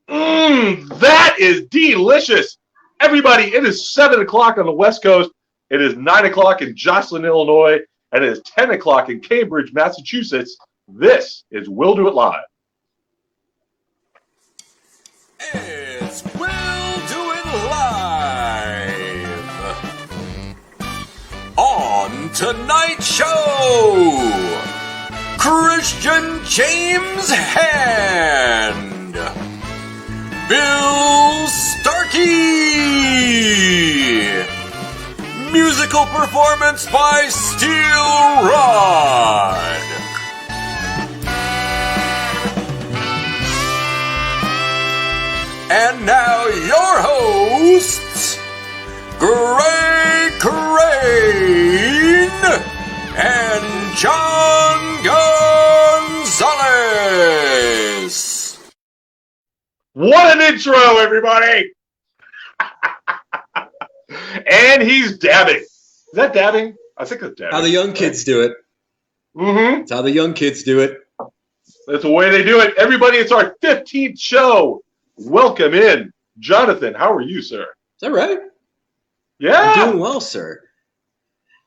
That is delicious. Everybody, it is 7 o'clock on the West Coast. It is 9 o'clock in Jocelyn, Illinois. And it is 10 o'clock in Cambridge, Massachusetts. This is We'll Do It Live. It's We'll Do It Live. On tonight's show, Christian James Hand, Bill Starkey, musical performance by Steel Rod. And now your hosts, Greg Crane and John Gonzalez. What an intro, everybody! And he's dabbing. Is that dabbing? I think it's dabbing. How the young kids do it. Mm-hmm. It's how the young kids do it. That's the way they do it. Everybody, it's our 15th show. Welcome in. Jonathan, how are you, sir? Is that right? Yeah. I'm doing well, sir.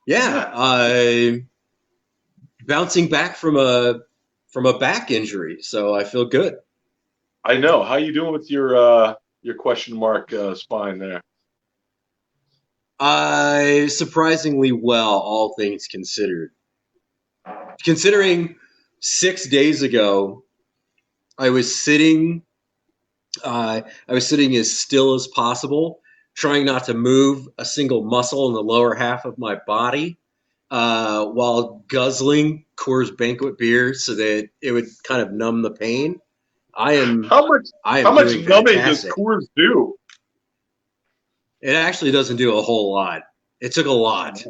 Yeah. Bouncing back from a back injury, so I feel good. I know. How you doing with your question mark spine there? Surprisingly well, all things considered. Considering 6 days ago, I was sitting as still as possible, trying not to move a single muscle in the lower half of my body, while guzzling Coors Banquet beer so that it would kind of numb the pain. How much numbing does Coors do? It actually doesn't do a whole lot. It took a lot.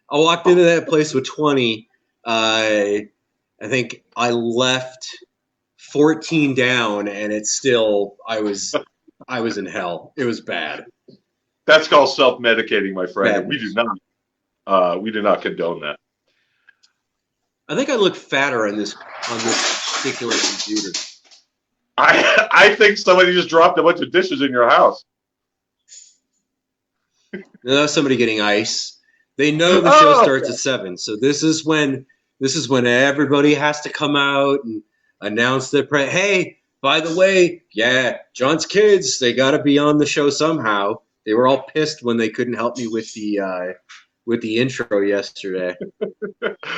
I walked into that place with 20. I think I left 14 down, and it's still I was in hell. It was bad. That's called self-medicating, my friend. Bad. We do not condone that. I think I look fatter on this particular computer. I think somebody just dropped a bunch of dishes in your house. Somebody getting ice. They know the show starts at 7, so this is when everybody has to come out and announce their hey, by the way, John's kids, they got to be on the show somehow. They were all pissed when they couldn't help me with the intro yesterday.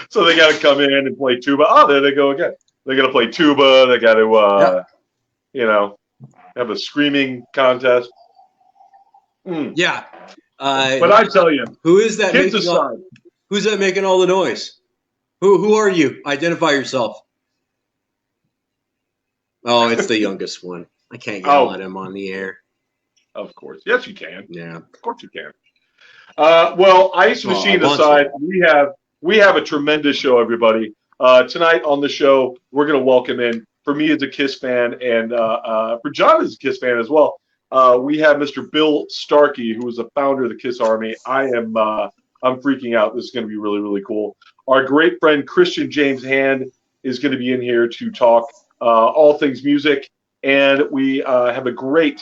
So they got to come in and play tuba. Oh, there they go again. They got to play tuba. They got to have a screaming contest. Yeah. But I tell you, who is that? Who's that making all the noise? Who are you? Identify yourself. Oh, it's the youngest one. I can't yell at him on the air. Of course. Yes, you can. Yeah. Of course you can. Well, Ice Machine aside, we have a tremendous show, everybody. Tonight on the show, we're going to welcome in, for me as a Kiss fan, and for John as a Kiss fan as well, we have Mr. Bill Starkey, who is the founder of the Kiss Army. I'm freaking out. This is going to be really, really cool. Our great friend Christian James Hand is going to be in here to talk all things music, and we have a great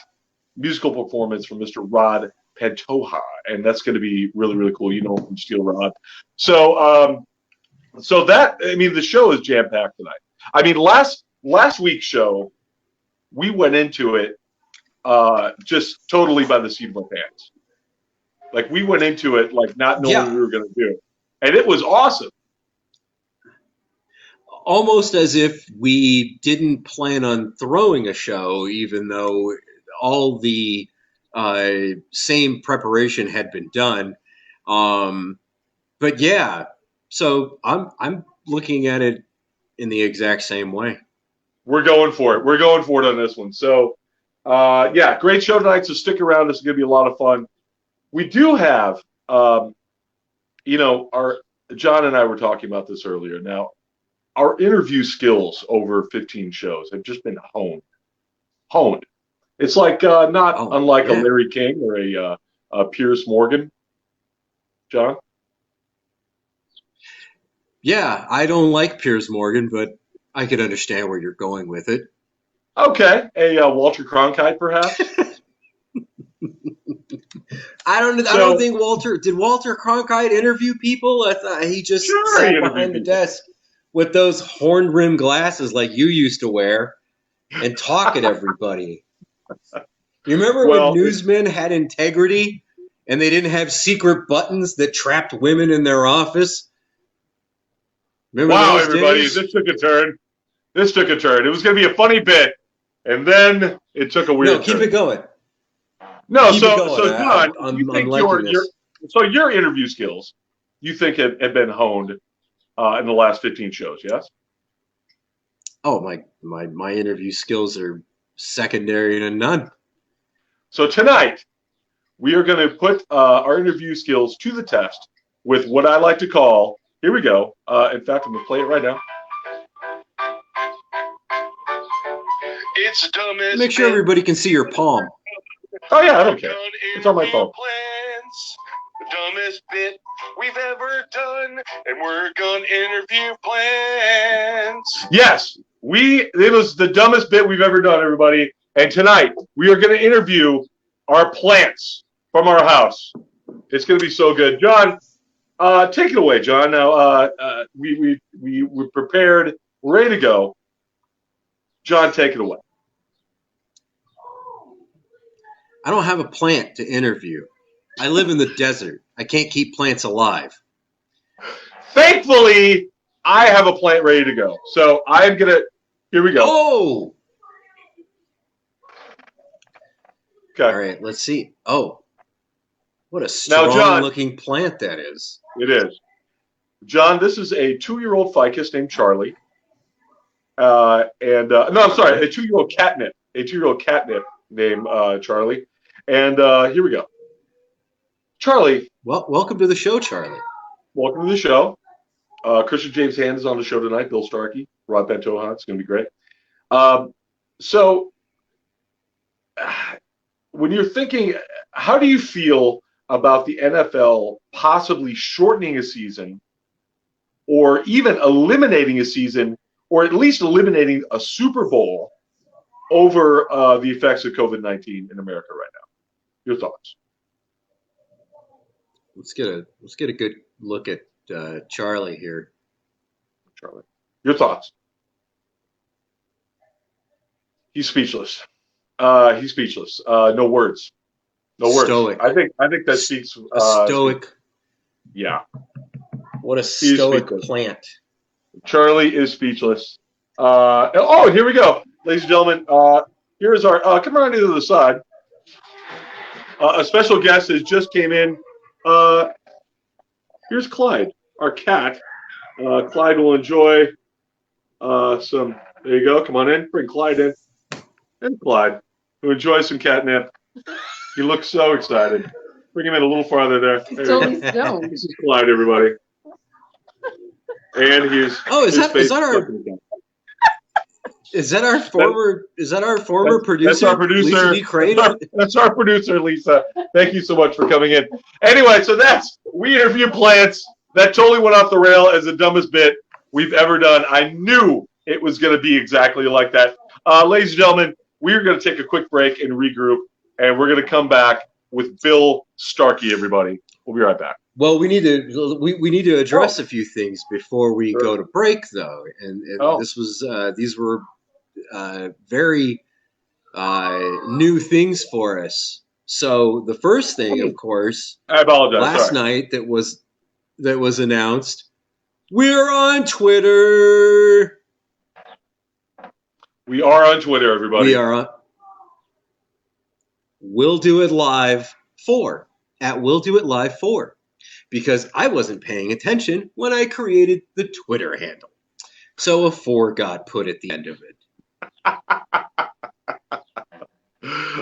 musical performance from Mr. Rod Pantoja, and that's going to be really, really cool. You know him from Steel Rod. So the show is jam-packed tonight. I mean, last week's show, we went into it just totally by the seat of our pants. Like, we went into it like not knowing what we were going to do. And it was awesome. Almost as if we didn't plan on throwing a show, even though all the same preparation had been done. But yeah, so I'm looking at it in the exact same way. We're going for it. We're going for it on this one. So, great show tonight. So stick around. This is going to be a lot of fun. We do have, our John and I were talking about this earlier. Now, our interview skills over 15 shows have just been honed. It's like unlike a Larry King or a Piers Morgan. John? Yeah, I don't like Piers Morgan, but I could understand where you're going with it. Okay, a Walter Cronkite, perhaps. I don't think Walter Cronkite interview people. I thought he just sat behind the desk with those horn rimmed glasses like you used to wear and talk at everybody. You remember when newsmen had integrity and they didn't have secret buttons that trapped women in their office? Remember those everybody, days? This took a turn. It was going to be a funny bit, and then it took a weird turn. No, keep it going. No, so John, you think your interview skills, you think have been honed in the last 15 shows, yes? Oh, my interview skills are secondary to none. So tonight, we are going to put our interview skills to the test with what I like to call, here we go. In fact, I'm going to play it right now. It's the dumbest. Make sure everybody can see your palm. Oh, yeah, I don't care. It's on my phone. The dumbest bit we've ever done, and we're going to interview plans. Yes, it was the dumbest bit we've ever done, everybody. And tonight, we are going to interview our plants from our house. It's going to be so good. John, take it away, John. Now, we're prepared. We're ready to go. John, take it away. I don't have a plant to interview. I live in the desert. I can't keep plants alive. Thankfully, I have a plant ready to go. So I'm going to, here we go. Oh! Okay. All right, let's see. Oh, what a strong-looking plant that is. It is. John, this is a 2-year-old ficus named Charlie. No, I'm sorry, a 2-year-old catnip. A 2-year-old catnip named Charlie. And here we go. Charlie. Well, welcome to the show, Charlie. Welcome to the show. Christian James Hand is on the show tonight. Bill Starkey, Rod Bentoha. It's going to be great. So when you're thinking, how do you feel about the NFL possibly shortening a season or even eliminating a season or at least eliminating a Super Bowl over the effects of COVID-19 in America right now? Your thoughts? Let's get a good look at Charlie here. Charlie, your thoughts? He's speechless. He's speechless. No words. No words. Stoic. I think that speaks. Stoic. Yeah. What a stoic plant. Charlie is speechless. Here we go, ladies and gentlemen. Here's our. Come around to the side. A special guest has just came in. Here's Clyde, our cat. Clyde will enjoy some. There you go. Come on in. Bring Clyde in. And Clyde, who enjoys some catnip. He looks so excited. Bring him in a little farther there. This is Clyde, everybody. And he's. Oh, is that our former producer? That's our producer. Lisa Crane? That's our producer, Lisa. Thank you so much for coming in. Anyway, so we interview plants. That totally went off the rail as the dumbest bit we've ever done. I knew it was going to be exactly like that. Ladies and gentlemen, we're going to take a quick break and regroup, and we're going to come back with Bill Starkey, everybody. We'll be right back. Well, we need to address a few things before we go to break, though. And these were very new things for us. So the first thing, of course, I apologize. Last night that was announced, we're on Twitter. We are on Twitter, everybody. We are on. We'll Do It Live 4 at We'll Do It Live 4 because I wasn't paying attention when I created the Twitter handle. So a 4 got put at the end of it.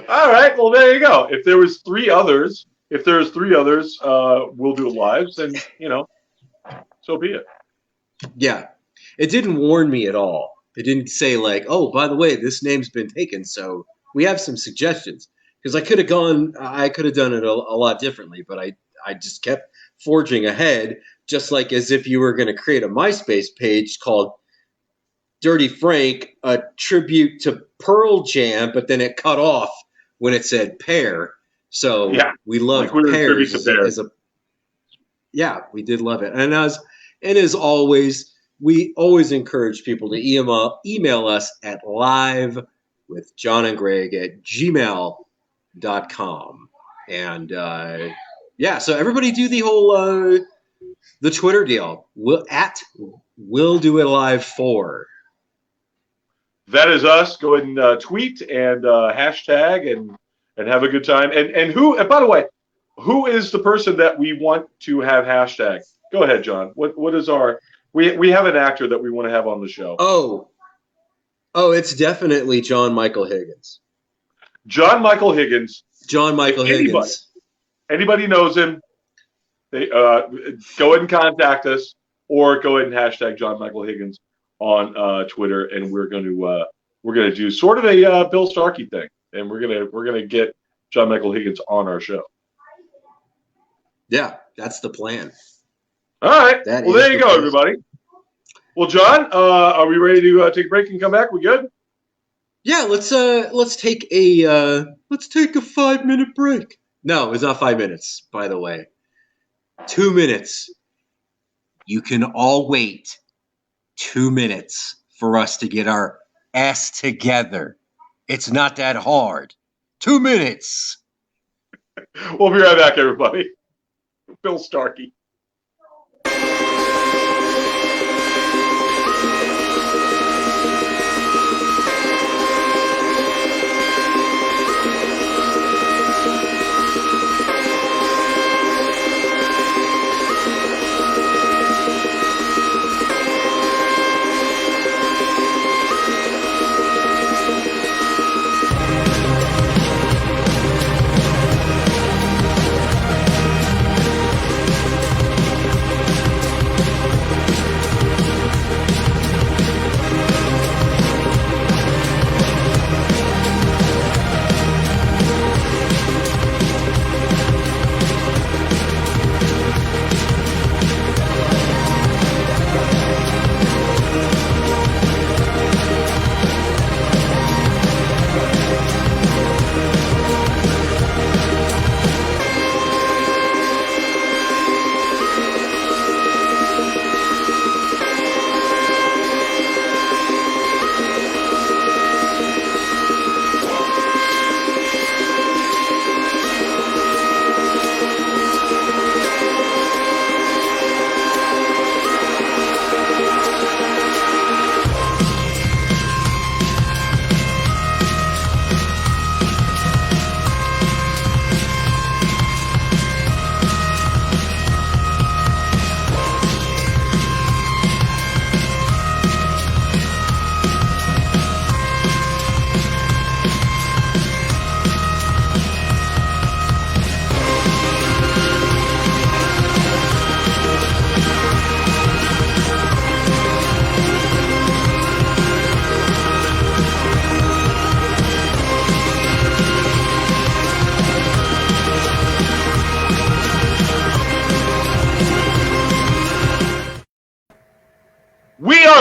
All right. Well, there you go. If there's three others, We'll Do It Lives, then, so be it. Yeah. It didn't warn me at all. It didn't say like, oh, by the way, this name's been taken, so we have some suggestions. Because I could have done it a lot differently, but I just kept forging ahead, just like as if you were going to create a MySpace page called Dirty Frank a tribute to Pearl Jam, but then it cut off when it said Pear. So we love Pears as a we did love it. And as always, we always encourage people to email us at livewithjohnandgreg@gmail.com. And so everybody do the whole the Twitter deal. We'll do it live 4. That is us. Go ahead and tweet and hashtag and have a good time. And by the way, who is the person that we want to have hashtag? Go ahead, John. What is our? We have an actor that we want to have on the show. Oh, it's definitely John Michael Higgins. John Michael Higgins. Anybody knows him? They go ahead and contact us, or go ahead and hashtag John Michael Higgins on Twitter, and we're going to do sort of a Bill Starkey thing, and we're gonna get John Michael Higgins on our show. Yeah, that's the plan. All right. Well, there you go, everybody. Well, John, are we ready to take a break and come back? We good? Yeah, let's take a 5-minute break. No, it's not 5 minutes, by the way. 2 minutes. You can all wait 2 minutes for us to get our ass together. It's not that hard. 2 minutes. We'll be right back, everybody. Bill Starkey.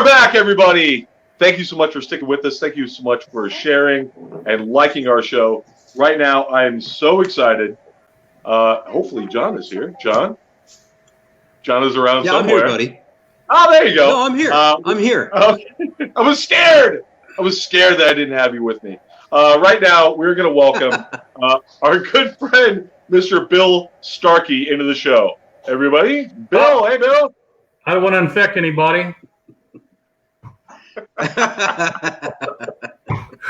Back, everybody. Thank you so much for sticking with us. Thank you so much for sharing and liking our show. Right now, I am so excited. Hopefully, John is here. John is around somewhere. I'm here, buddy. Oh, there you go. No, I'm here. I'm here. Okay. I was scared that I didn't have you with me. Right now, we're going to welcome our good friend, Mr. Bill Starkey, into the show. Everybody, Bill. Hey, Bill. I don't want to infect anybody.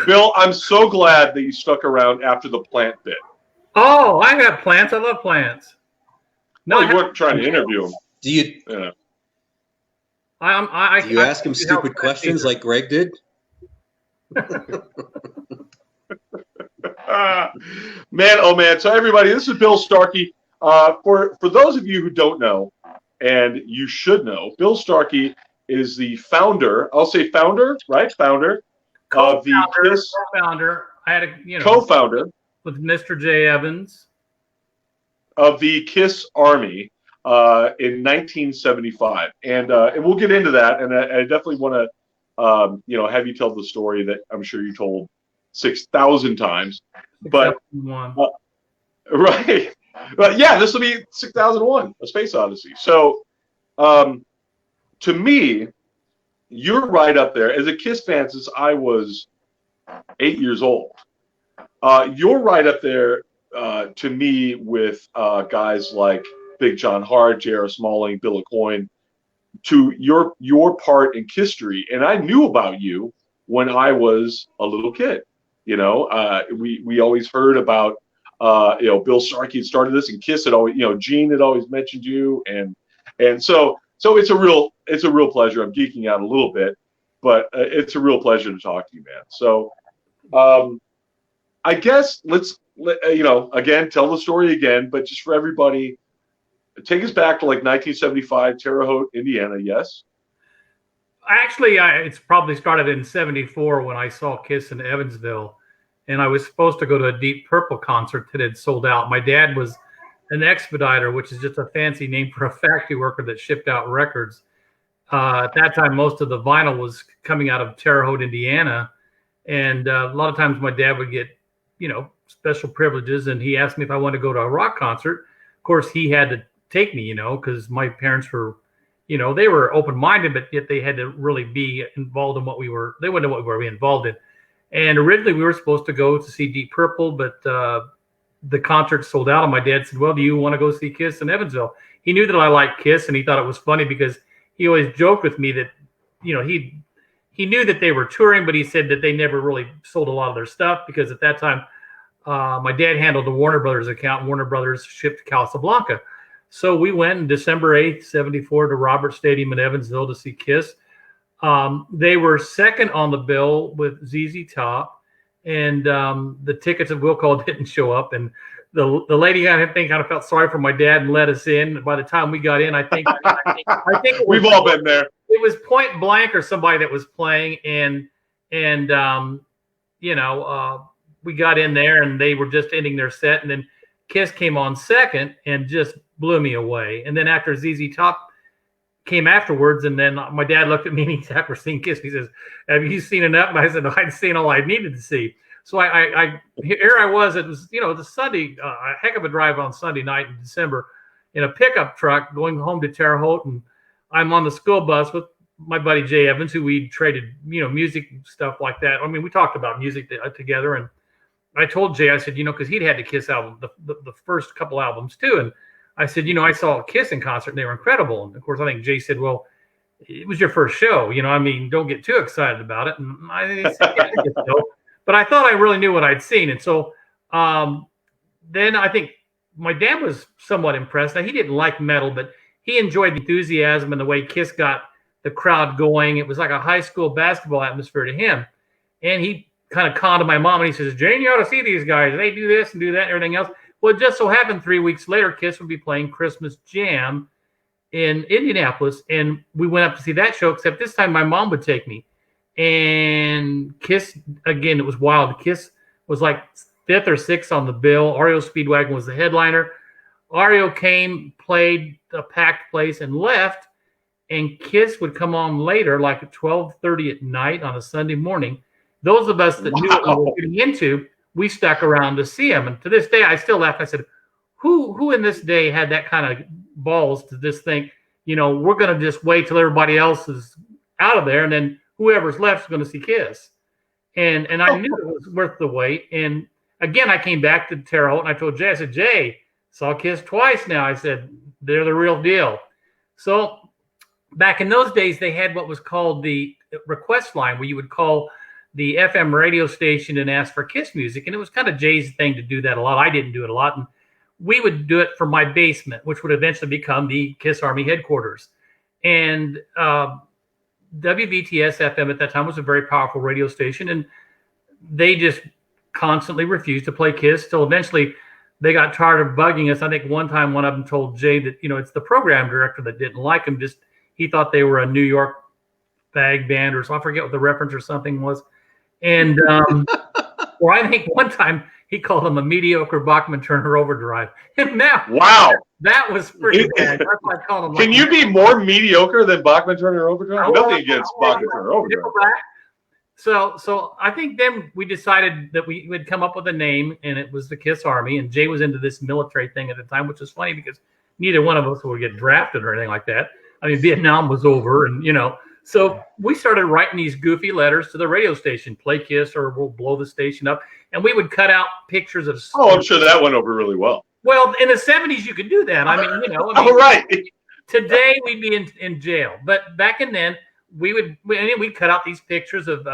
Bill, I'm so glad that you stuck around after the plant bit. Oh, I have plants. I love plants. No, you weren't trying to interview him. Do you? Yeah. Do you ask him stupid questions like Greg did? Man, oh man! So everybody, this is Bill Starkey. For those of you who don't know, and you should know, Bill Starkey is the founder. I'll say founder, right? Founder of the KISS. Co-founder. I had a co-founder with Mr. J. Evans of the KISS Army in 1975, and we'll get into that. And I definitely want have you tell the story that I'm sure you told 6,000 times. But right, but yeah, this will be 6001: A Space Odyssey. So, to me, you're right up there as a Kiss fan since I was 8 years old. You're right up there to me with guys like Big John Hart, J.R. Smalling, Bill Aucoin, to your part in Kisstory. And I knew about you when I was a little kid. We always heard about Bill Starkey had started this, and Kiss had always, Gene had always mentioned you, and so it's a real pleasure. I'm geeking out a little bit, but it's a real pleasure to talk to you, man. So I guess let's again tell the story again, but just for everybody, take us back to like 1975, Terre Haute, Indiana. Yes. Actually, it's probably started in '74 when I saw Kiss in Evansville, and I was supposed to go to a Deep Purple concert that had sold out. My dad was an expediter, which is just a fancy name for a factory worker that shipped out records. At that time, most of the vinyl was coming out of Terre Haute, Indiana, and a lot of times my dad would get, special privileges, and he asked me if I wanted to go to a rock concert. Of course, he had to take me, because my parents were, they were open-minded, but yet they had to really be involved in they wouldn't know what we were involved in. And originally we were supposed to go to see Deep Purple, but the concert sold out, and my dad said, well, do you want to go see Kiss in Evansville? He knew that I liked Kiss, and he thought it was funny because he always joked with me that, he knew that they were touring, but he said that they never really sold a lot of their stuff because at that time, my dad handled the Warner Brothers account. Warner Brothers shipped to Casablanca. So we went on December 8th, '74 to Roberts Stadium in Evansville to see Kiss. They were second on the bill with ZZ Top, and the tickets of Will Call didn't show up. And the lady, I think, kind of felt sorry for my dad and let us in. By the time we got in, I think we've all been there. It was Point Blank or somebody that was playing, and we got in there and they were just ending their set, and then Kiss came on second and just blew me away. And then after ZZ Top came afterwards, and then my dad looked at me and he said, after seeing Kiss, he says, have you seen enough? And I said, no, I'd seen all I needed to see. So here I was, it was, the Sunday, a heck of a drive on Sunday night in December in a pickup truck going home to Terre Haute, and I'm on the school bus with my buddy Jay Evans, who we traded, music stuff like that. I mean, we talked about music together, and I told Jay, I said, because he'd had the Kiss album, the first couple albums too. And I said, I saw Kiss in concert and they were incredible. And of course, I think Jay said, well, it was your first show, don't get too excited about it. And I said, yeah, I guess so. But I thought I really knew what I'd seen. And so then I think my dad was somewhat impressed. Now, he didn't like metal, but he enjoyed the enthusiasm and the way Kiss got the crowd going. It was like a high school basketball atmosphere to him. And he kind of conned my mom, and he says, Jane, you ought to see these guys. They do this and do that and everything else. Well, it just so happened 3 weeks later, Kiss would be playing Christmas Jam in Indianapolis, and we went up to see that show, except this time my mom would take me. And Kiss, again, it was wild. Kiss was like 5th or 6th on the bill. REO Speedwagon was the headliner. REO came, played a packed place, and left, and Kiss would come on later, like at 12:30 at night on a Sunday morning. Those of us that knew what we were getting into, we stuck around to see him. And to this day, I still laugh. I said, who in this day had that kind of balls to just think, we're going to just wait till everybody else is out of there, and then whoever's left is going to see Kiss. And I knew it was worth the wait. And again, I came back to Terre Haute, and I told Jay, I said, Jay, saw Kiss twice now. I said, they're the real deal. So back in those days, they had what was called the request line, where you would call the FM radio station and ask for Kiss music. And it was kind of Jay's thing to do that a lot. I didn't do it a lot. And we would do it from my basement, which would eventually become the Kiss Army headquarters. And WVTS FM at that time was a very powerful radio station, and they just constantly refused to play Kiss till eventually they got tired of bugging us. I think one time one of them told Jay that, it's the program director that didn't like him. Just, he thought they were a New York bag band, or so I forget what the reference or something was. And Or I think one time he called him a mediocre Bachman Turner overdrive. And now, wow, that was pretty bad. That's why I called him. Can you be more mediocre than Bachman Turner overdrive? Nothing against Bachman Turner overdrive. So I think then we decided that we would come up with a name, and it was the Kiss Army. And Jay was into this military thing at the time, which was funny because neither one of us would get drafted or anything like that. I mean, Vietnam was over, and so we started writing these goofy letters to the radio station, play Kiss or we'll blow the station up. And we would cut out pictures of. Oh, I'm sure that went over really well. Well, in the 70s, you could do that. I mean, oh, right. Today we'd be in jail, but back in then we'd cut out these pictures of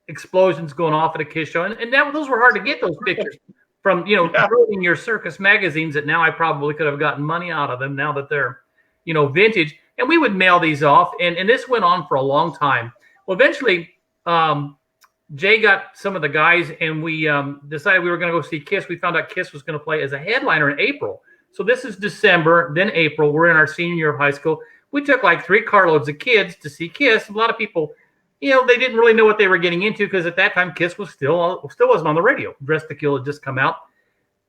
explosions going off at a Kiss show, and those were hard to get, those pictures from ruining your circus magazines that now I probably could have gotten money out of them now that they're vintage. And we would mail these off, and this went on for a long time. Well, eventually Jay got some of the guys, and we decided we were going to go see Kiss. We found out Kiss was going to play as a headliner in April. So this is December, then April. We're in our senior year of high school. We took like 3 carloads of kids to see Kiss. A lot of people, they didn't really know what they were getting into because at that time Kiss was still wasn't on the radio. Dressed to Kill had just come out,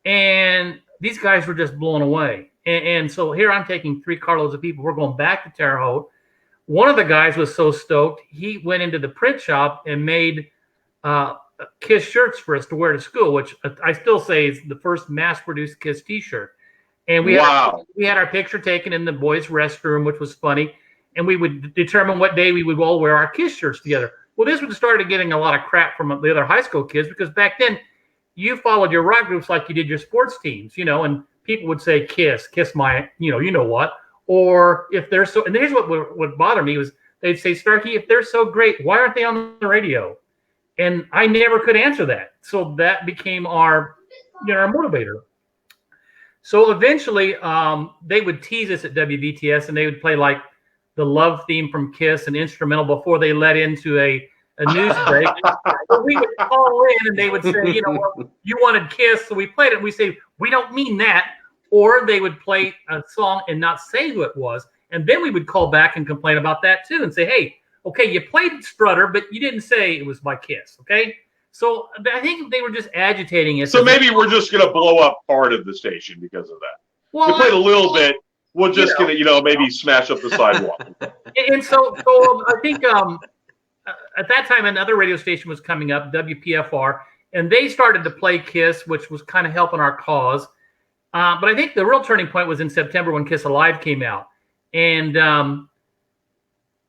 and these guys were just blown away. And so here I'm taking 3 carloads of people. We're going back to Terre Haute. One of the guys was so stoked he went into the print shop and made Kiss shirts for us to wear to school, which I still say is the first mass-produced Kiss T-shirt. And we had our picture taken in the boys' restroom, which was funny. And we would determine what day we would all wear our Kiss shirts together. Well, this would started getting a lot of crap from the other high school kids because back then you followed your rock groups like you did your sports teams, and people would say Kiss my, you know what. Or if they're so, and here's what bothered me was they'd say, Starkey, if they're so great, why aren't they on the radio? And I never could answer that. So that became our motivator. So eventually they would tease us at WVTS, and they would play like the love theme from Kiss, an instrumental before they led into a news break. So we would call in and they would say, well, you wanted Kiss. So we played it and we say, we don't mean that. Or they would play a song and not say who it was. And then we would call back and complain about that too and say, hey, okay, you played Strutter, but you didn't say it was by Kiss, okay? So I think they were just agitating us. So maybe we're just going to blow up part of the station because of that. Well, you played a little bit. We're just going to, maybe smash up the sidewalk. And so I think at that time another radio station was coming up, WPFR, and they started to play Kiss, which was kind of helping our cause. But I think the real turning point was in September when Kiss Alive came out. And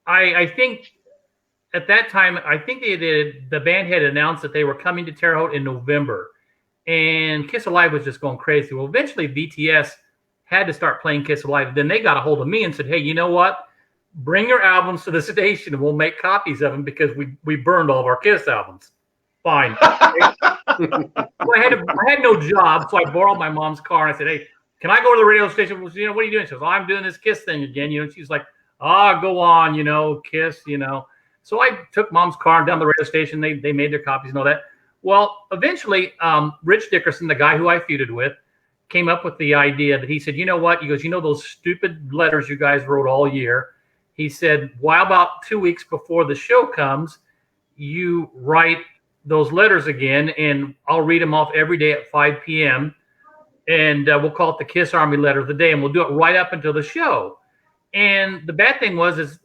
I think at that time, I think the band had announced that they were coming to Terre Haute in November. And Kiss Alive was just going crazy. Well, eventually BTS had to start playing Kiss Alive. Then they got a hold of me and said, hey, you know what? Bring your albums to the station and we'll make copies of them because we burned all of our Kiss albums. Fine. So I had no job, so I borrowed my mom's car and I said, hey, can I go to the radio station? Well, what are you doing? She goes, I'm doing this Kiss thing again. She's like, go on, Kiss, So I took mom's car down the radio station. They made their copies and all that. Well, eventually, Rich Dickerson, the guy who I feuded with, came up with the idea that he said, you know what? He goes, those stupid letters you guys wrote all year. He said, why about 2 weeks before the show comes, you write those letters again, and I'll read them off every day at 5 p.m., and we'll call it the Kiss Army Letter of the Day, and we'll do it right up until the show. And the bad thing is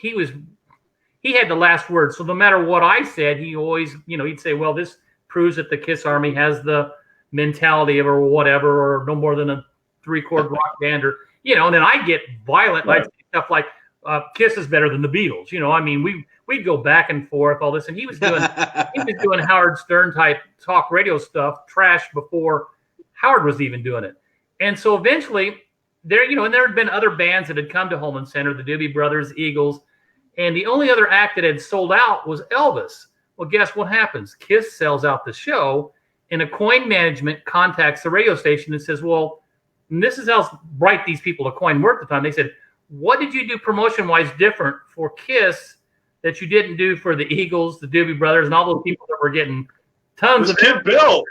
he had the last word. So no matter what I said, he always, he'd say, well, this proves that the Kiss Army has the mentality of or whatever, or no more than a 3-chord rock band, or, and then I get violent. Right. I'd say stuff like Kiss is better than the Beatles. We'd go back and forth, all this. And he was doing Howard Stern type talk radio stuff, trash before Howard was even doing it. And so eventually there had been other bands that had come to Holman Center, the Doobie Brothers, Eagles, and the only other act that had sold out was Elvis. Well, guess what happens? Kiss sells out the show, and Aucoin management contacts the radio station and says, well, and this is how bright these people at Aucoin were at the time. They said, what did you do promotion-wise different for Kiss that you didn't do for the Eagles, the Doobie Brothers, and all those people that were getting tons of... Kid Bill.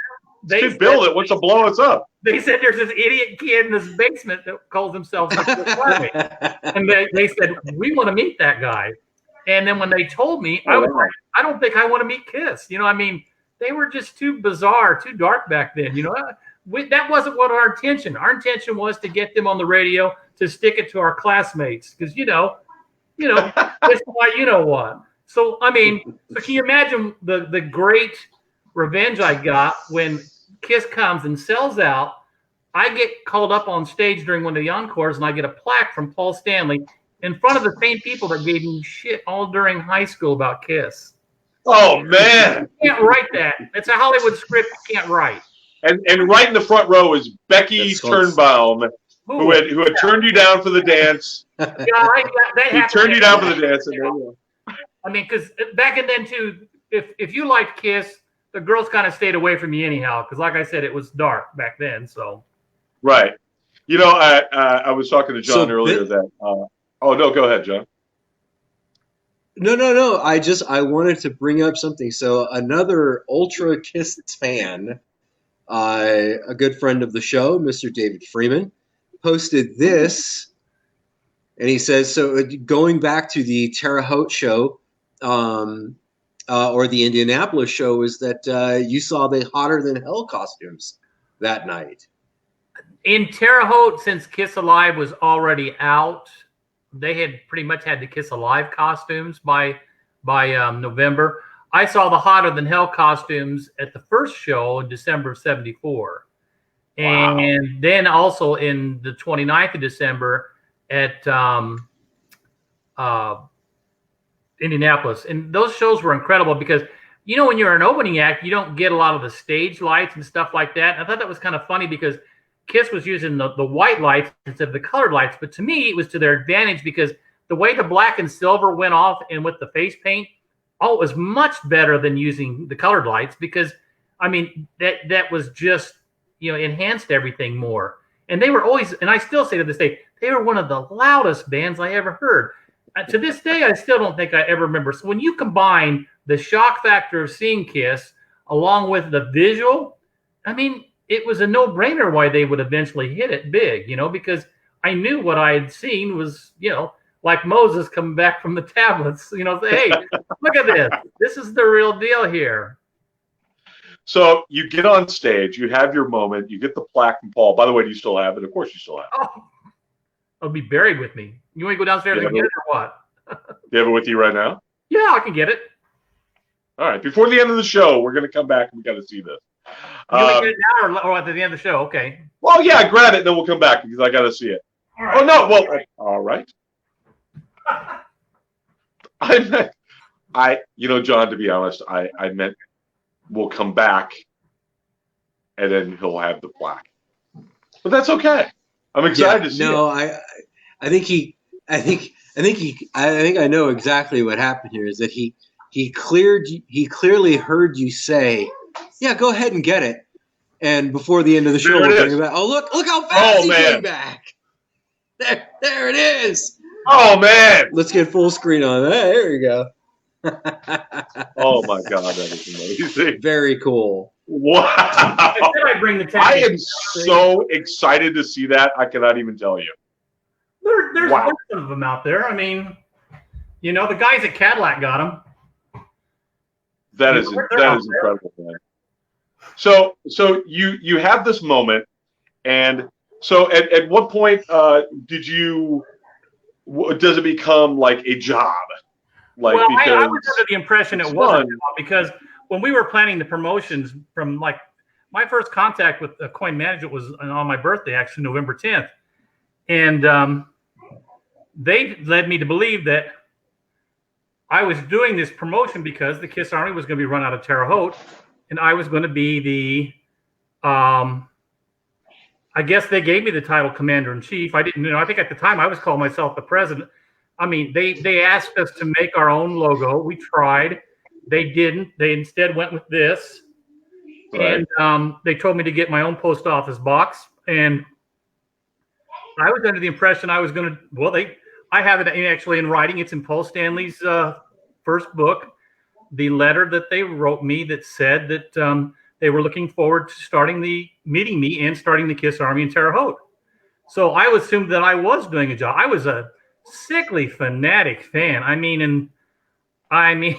Kid Bill that wants to blow us up. They said there's this idiot kid in this basement that calls himself and they said, we want to meet that guy. And then when they told me, I was like, I don't think I want to meet Kiss. You know, I mean, they were just too bizarre, too dark back then. You know, that wasn't what our intention. Our intention was to get them on the radio, to stick it to our classmates, because you know, it's why you know what. So I mean, so can you imagine the great revenge I got when Kiss comes and sells out? I get called up on stage during one of the encores, and I get a plaque from Paul Stanley in front of the same people that gave me shit all during high school about Kiss. Oh man, You can't write that. It's a Hollywood script you can't write. And right in the front row is Becky Turnbaum, who had turned you down for the dance. He turned you down for the dance. And I mean, because back in then too, if you liked Kiss, the girls kind of stayed away from you anyhow. Because like I said, it was dark back then. So right. You know, I was talking to John earlier that. Oh no, go ahead, John. No. I wanted to bring up something. So another Ultra Kiss fan, a good friend of the show, Mr. David Freeman, posted this, and he says, so going back to the Terre Haute show, or the Indianapolis show, is that you saw the Hotter Than Hell costumes that night. In Terre Haute, since Kiss Alive was already out, they had pretty much had the Kiss Alive costumes by November. I saw the Hotter Than Hell costumes at the first show in December of 74. Wow. And then also in the 29th of December at Indianapolis. And those shows were incredible because, you know, when you're an opening act, you don't get a lot of the stage lights and stuff like that. And I thought that was kind of funny because Kiss was using the white lights instead of the colored lights. But to me, it was to their advantage because the way the black and silver went off and with the face paint, it was much better than using the colored lights because, I mean, that was just, you know, enhanced everything more. And they were always, and I still say to this day, they were one of the loudest bands I ever heard. To this day, I still don't think I ever remember. So when you combine the shock factor of seeing Kiss along with the visual, I mean, it was a no-brainer why they would eventually hit it big, you know, because I knew what I had seen was, you know, like Moses coming back from the tablets, you know, say, hey, look at this. This is the real deal here. So you get on stage, you have your moment, you get the plaque from Paul. By the way, do you still have it? Of course you still have it. Oh, it'll be buried with me. You want to go downstairs and get it or what? Do you have it with you right now? Yeah, I can get it. All right. Before the end of the show, we're going to come back and we got to see this. You want to get it now or at the end of the show? Okay. Well, yeah, grab it, and then we'll come back because I got to see it. All right. Oh, no. Well, all right. You know, John, to be honest, I meant we'll come back and then he'll have the plaque. But that's okay. I'm excited to see it. No, I think I know exactly what happened here is that he clearly heard you say, yeah, go ahead and get it. And before the end of the show, we're bringing back. Oh, look how fast he came back. There it is. Oh, man. Let's get full screen on that. There you go. Oh, my God. That is amazing. Very cool. Wow. I am so excited to see that. I cannot even tell you. There's some of them out there. I mean, you know, the guys at Cadillac got them. That is incredible, man. So you have this moment, and so at what point does it become like a job? Like, well, I was under the impression it wasn't because when we were planning the promotions from like my first contact with the Coin Management was on my birthday, actually November 10th, and they led me to believe that I was doing this promotion because the Kiss Army was going to be run out of Terre Haute, and I was going to be the, I guess they gave me the title Commander-in-Chief. I didn't know. I think at the time I was calling myself the President. I mean, they asked us to make our own logo. We tried. They didn't. They instead went with this. Right. And they told me to get my own post office box. And I was under the impression I was going to, well, I have it actually in writing. It's in Paul Stanley's first book, the letter that they wrote me that said that they were looking forward to meeting me and starting the Kiss Army in Terre Haute. So I assumed that I was doing a job. I was a sickly fanatic fan. I mean, and I mean,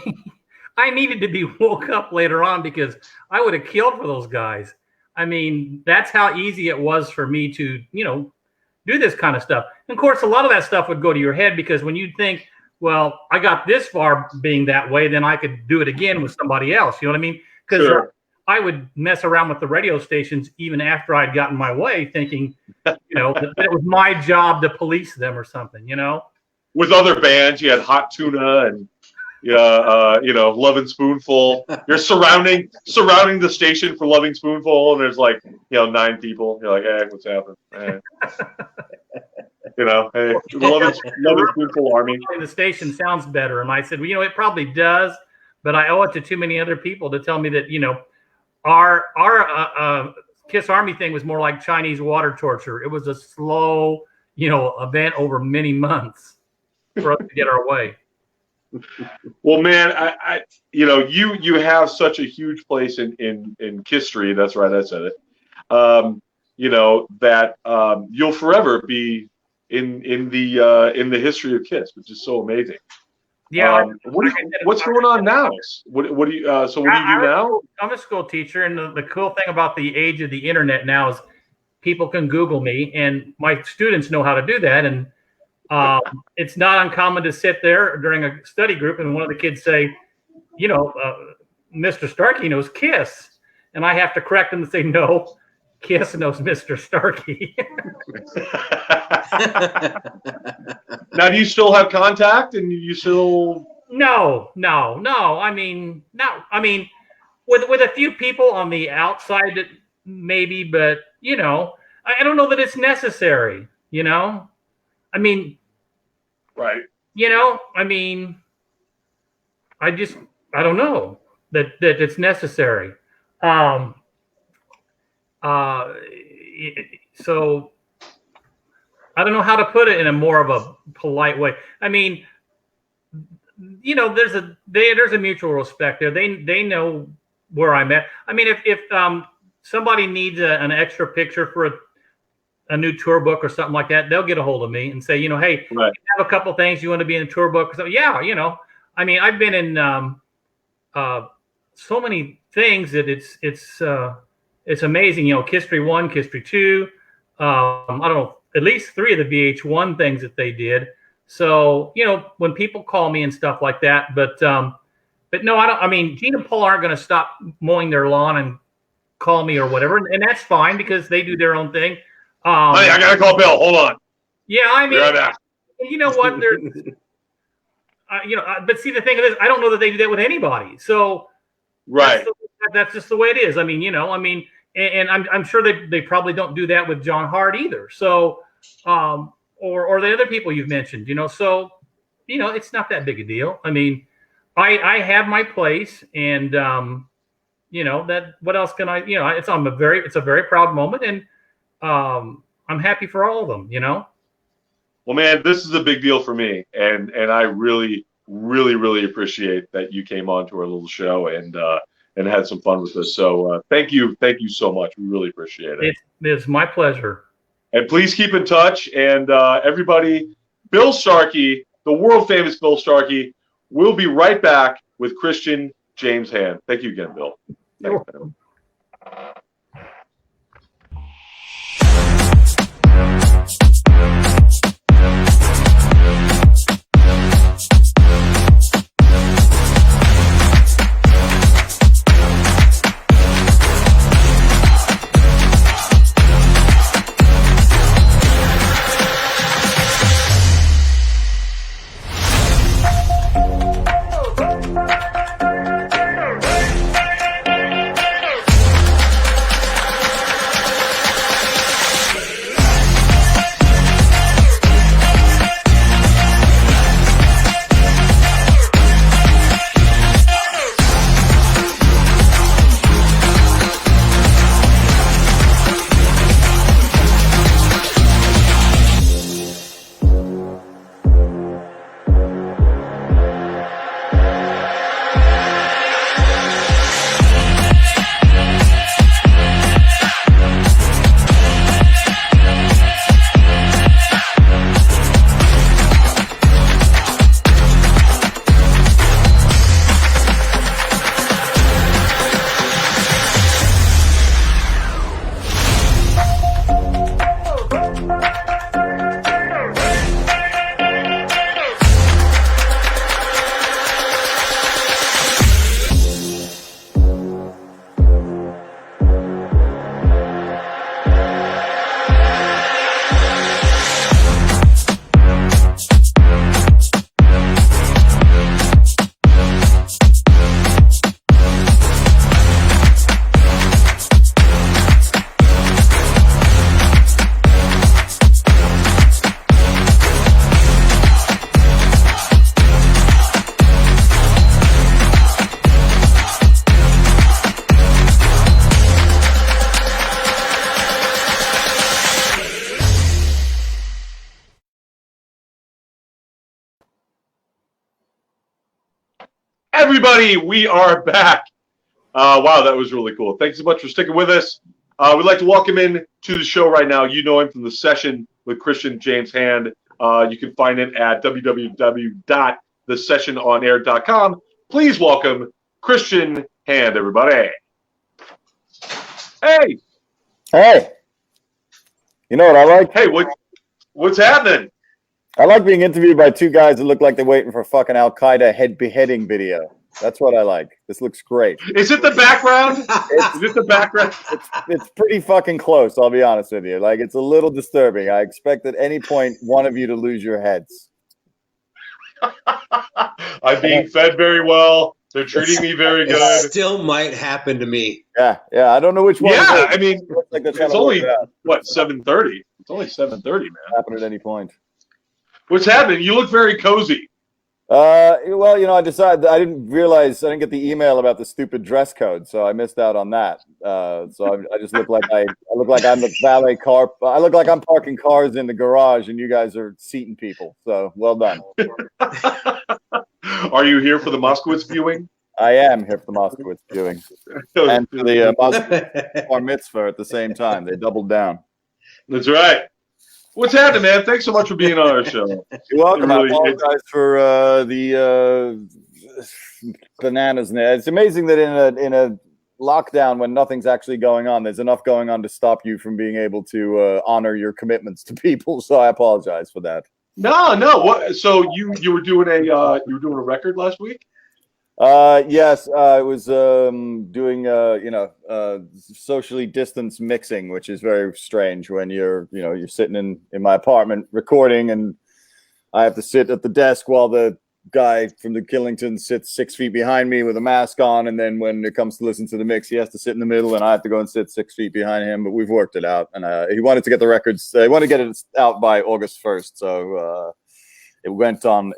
I needed to be woke up later on because I would have killed for those guys. I mean, that's how easy it was for me to, do this kind of stuff. And of course, a lot of that stuff would go to your head because when you think, well, I got this far being that way, then I could do it again with somebody else. You know what I mean? Because Sure. I would mess around with the radio stations even after I'd gotten my way, thinking, that it was my job to police them or something, With other bands, you had Hot Tuna and Loving Spoonful. You're surrounding the station for Loving Spoonful, and there's 9 people. You're like, hey, what's happening? Hey. Hey, Loving Spoonful Army. The station sounds better, and I said, well, it probably does, but I owe it to too many other people to tell me that our Kiss Army thing was more like Chinese water torture. It was a slow, event over many months for us to get our way. Well, man, I you have such a huge place in history. That's right, I said it. That you'll forever be in the history of Kiss, which is so amazing. Yeah. What's going on now? What do you do now? I'm a school teacher, and the cool thing about the age of the internet now is people can Google me, and my students know how to do that. And it's not uncommon to sit there during a study group and one of the kids say, Mr. Starkey knows Kiss. And I have to correct them and say, no, Kiss knows Mr. Starkey. Now, do you still have contact and you still? No. I mean, with a few people on the outside, maybe, but, I don't know that it's necessary, I mean, right. I don't know that it's necessary. So I don't know how to put it in a more of a polite way. I mean, there's a mutual respect there. They know where I'm at. I mean, if somebody needs an extra picture for a new tour book or something like that, they'll get a hold of me and say, hey, right. You have a couple things you want to be in a tour book or something. Yeah, I mean, I've been in so many things that it's amazing. History 1, History 2. I don't know, at least 3 of the VH1 things that they did. So, when people call me and stuff like that, but no, I don't. I mean, Gene and Paul aren't going to stop mowing their lawn and call me or whatever, and that's fine because they do their own thing. Hey, I gotta call Bill. Hold on. Yeah, I mean, right you know what? They're, but see, the thing is, I don't know that they do that with anybody. So, right, that's just the way it is. I mean, and I'm sure they probably don't do that with John Hart either. So, or the other people you've mentioned, So, it's not that big a deal. I mean, I have my place, and that. What else can I? It's a very proud moment, and I'm happy for all of them. Well, man, this is a big deal for me, and I really, really, really appreciate that you came on to our little show and had some fun with us. So thank you so much. We really appreciate it. It's my pleasure. And please keep in touch. And everybody, Bill Starkey, the world famous Bill Starkey, will be right back with Christian James Hand. Thank you again, Bill. Thanks, man. everybody, we are back. Wow, that was really cool. Thanks so much for sticking with us. We'd like to welcome in to the show right now. You know him from The Session with Christian James Hand. You can find it at www.thesessiononair.com. Please welcome Christian Hand, everybody. Hey. Hey. You know what I like? Hey, what's happening? I like being interviewed by two guys that look like they're waiting for a fucking Al-Qaeda head beheading video. That's what I like. This looks great. Is it the background? Is it the background? It's pretty fucking close, I'll be honest with you. Like, it's a little disturbing. I expect at any point one of you to lose your heads. I'm being fed very well. They're treating me very good. It still might happen to me. Yeah. I don't know which one. Yeah, I mean, like it's only, 7:30? It's only 7:30, man. Happen at any point. What's happening? You look very cozy. Well, I decided I didn't get the email about the stupid dress code, so I missed out on that. So I just look like I look like I'm the valet car. I look like I'm parking cars in the garage, and you guys are seating people. So well done. Are you here for the Moskowitz viewing? I am here for the Moskowitz viewing, and for the Moskowitz bar mitzvah at the same time. They doubled down. That's right. What's happening, man? Thanks so much for being on our show. You're welcome. I apologize for the bananas. It's amazing that in a lockdown when nothing's actually going on, there's enough going on to stop you from being able to honor your commitments to people. So I apologize for that. No. What? So you were doing a record last week? Yes, I was doing socially distanced mixing, which is very strange when you're sitting in my apartment recording, and I have to sit at the desk while the guy from the Killington sits 6 feet behind me with a mask on, and then when it comes to listen to the mix, he has to sit in the middle, and I have to go and sit 6 feet behind him. But we've worked it out, and he wanted to get the records. He wanted to get it out by August 1st, so. It went on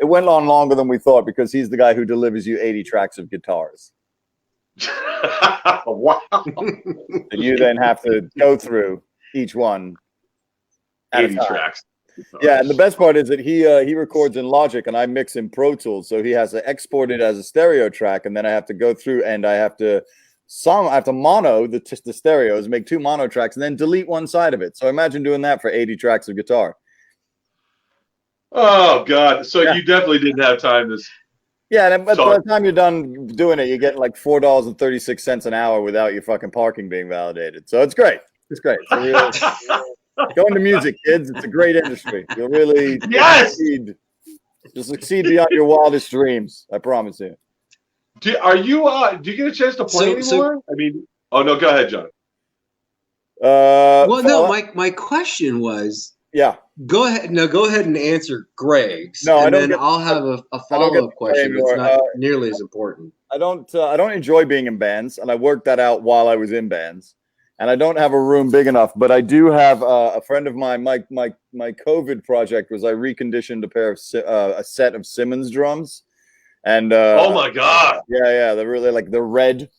longer than we thought because he's the guy who delivers you 80 tracks of guitars. Wow. And you then have to go through each one. 80 tracks. Yeah, and the best part is that he records in Logic and I mix in Pro Tools, so he has to export it as a stereo track, and then I have to go through and I have to mono the stereos, make 2 mono tracks, and then delete one side of it. So imagine doing that for 80 tracks of guitar. Oh God! So you definitely didn't have time to. Yeah, and by the time you're done doing it, you get like $4.36 an hour without your fucking parking being validated. So it's great. It's great. So go into music, kids. It's a great industry. You'll really succeed. You'll succeed beyond your wildest dreams. I promise you. Do you get a chance to play anymore? I mean, oh no, go ahead, John. My question was. Yeah. Go ahead. No, go ahead and answer Greg's. No, and then I'll have a follow-up question. It's not nearly as important. I don't enjoy being in bands, and I worked that out while I was in bands. And I don't have a room big enough, but I do have a friend of mine. My COVID project was I reconditioned a set of Simmons drums, and oh my God, yeah, they're really like the red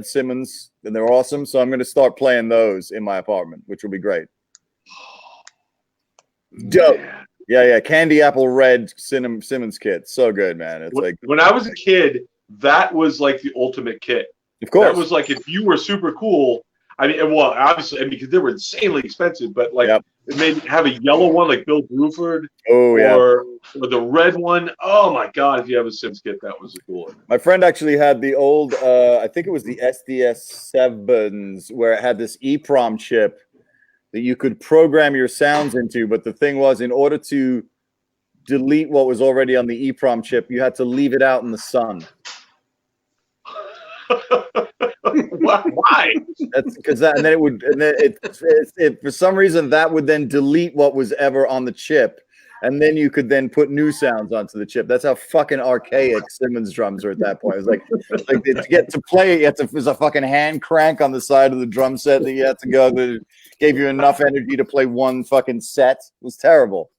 Simmons, and they're awesome. So I'm going to start playing those in my apartment, which will be great. Dope. Yeah. Candy apple red Simmons kit. So good, man. It's like when I was a kid, that was like the ultimate kit. Of course. That was like if you were super cool. I mean, well, obviously, because they were insanely expensive, but like maybe have a yellow one like Bill Bruford. Oh yeah. Or the red one. Oh my God! If you have a Sims kit, that was a cool one. My friend actually had the old. I think it was the SDS7s where it had this EEPROM chip that you could program your sounds into, but the thing was, in order to delete what was already on the EEPROM chip, you had to leave it out in the sun. Why? That's because it for some reason that would then delete what was ever on the chip, and then you could then put new sounds onto the chip. That's how fucking archaic Simmons drums are at that point. It was like to get to play it, there's a fucking hand crank on the side of the drum set that you had to go that gave you enough energy to play one fucking set. It was terrible.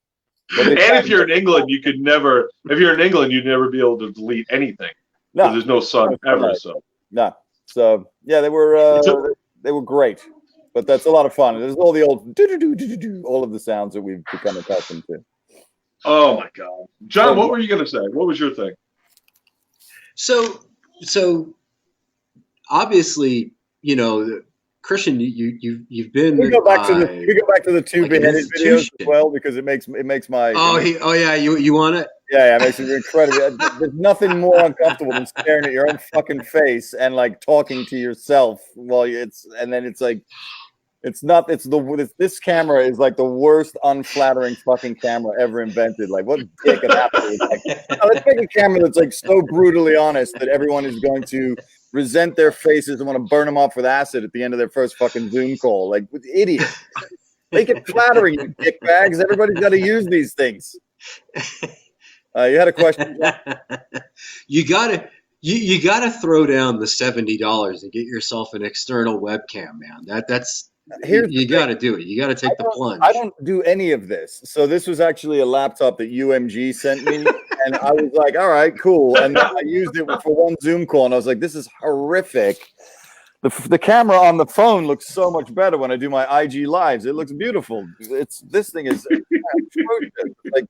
And if you're in England, you'd never be able to delete anything. No, there's no sun ever. So no. So yeah, they were great, but that's a lot of fun. There's all the old all of the sounds that we've become accustomed to. Oh my God, John, what were you gonna say? What was your thing? So so obviously, Christian, you've been. We go back to the two like an beheaded videos institution. as well, because it makes my. You want it? Yeah, it makes it incredible. There's nothing more uncomfortable than staring at your own fucking face and like talking to yourself while it's like, this camera is like the worst unflattering fucking camera ever invented. Like, what dick and apple is like, let's make a camera that's like so brutally honest that everyone is going to resent their faces and want to burn them off with acid at the end of their first fucking Zoom call. Like, idiot. Make it flattering, you dick bags. Everybody's got to use these things. You had a question? You gotta throw down the $70 and get yourself an external webcam, man. That's you got to do it. You got to take the plunge. I don't do any of this. So this was actually a laptop that UMG sent me, and I was like, all right, cool. And then I used it for one Zoom call, and I was like, this is horrific. The camera on the phone looks so much better when I do my IG lives. It looks beautiful. This thing is like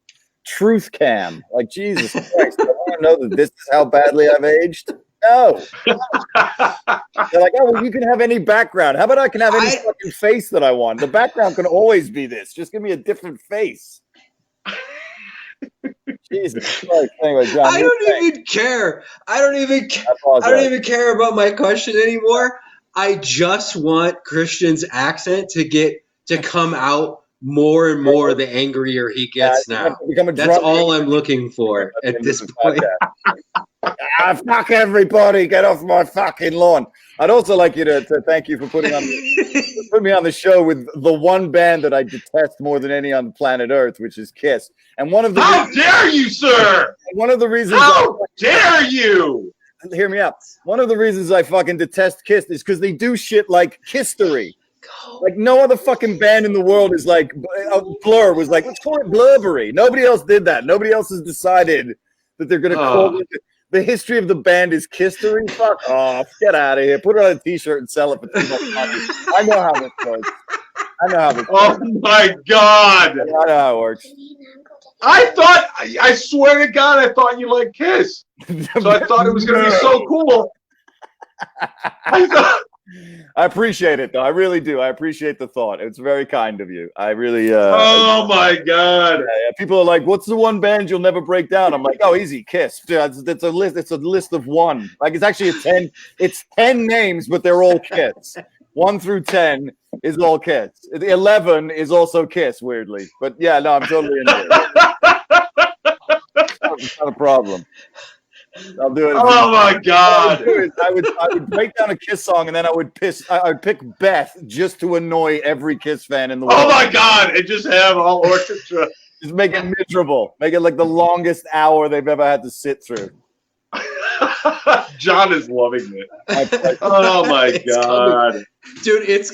truth cam. Like, Jesus Christ. I want to know that this is how badly I've aged. No. They're like, oh, well, you can have any background. How about I can have any fucking face that I want? The background can always be this. Just give me a different face. Jesus Christ. Anyway, John, I don't even care. I don't even care about my question anymore. I just want Christian's accent to come out more and more the angrier he gets now. That's all I'm looking for at this point. Fuck everybody, get off my fucking lawn. I'd also like you to thank you for putting me on the show with the one band that I detest more than any on planet Earth, which is Kiss. And one of the How dare you, sir? One of the reasons How dare you? Hear me out. One of the reasons I fucking detest Kiss is because they do shit like Kisstery. Like, no other fucking band in the world is like, Blur was like, let's call it Blurberry. Nobody else did that. Nobody else has decided that they're going to call it. The history of the band is Kisstery. Fuck off. Get out of here. Put it on a t-shirt and sell it for $2 money. I know how this works. Oh my God. I know how it works. I swear to God, I thought you liked Kiss. So I thought it was going to be so cool. I appreciate it, though. I really do. I appreciate the thought. It's very kind of you. I really. Oh my God! Yeah. People are like, "What's the one band you'll never break down?" I'm like, "Oh, easy, Kiss." It's a list. It's a list of one. Like, it's actually 10. It's 10 names, but they're all Kiss. 1 through 10 is all Kiss. 11 is also Kiss. Weirdly, but yeah, no, I'm totally into it. It's not a problem. I'll do it. Oh my God! I would break down a Kiss song, and then I would pick Beth just to annoy every Kiss fan in the world. Oh my God! And just have all orchestra. Just make it miserable. Make it like the longest hour they've ever had to sit through. John is loving it. Oh my God, dude!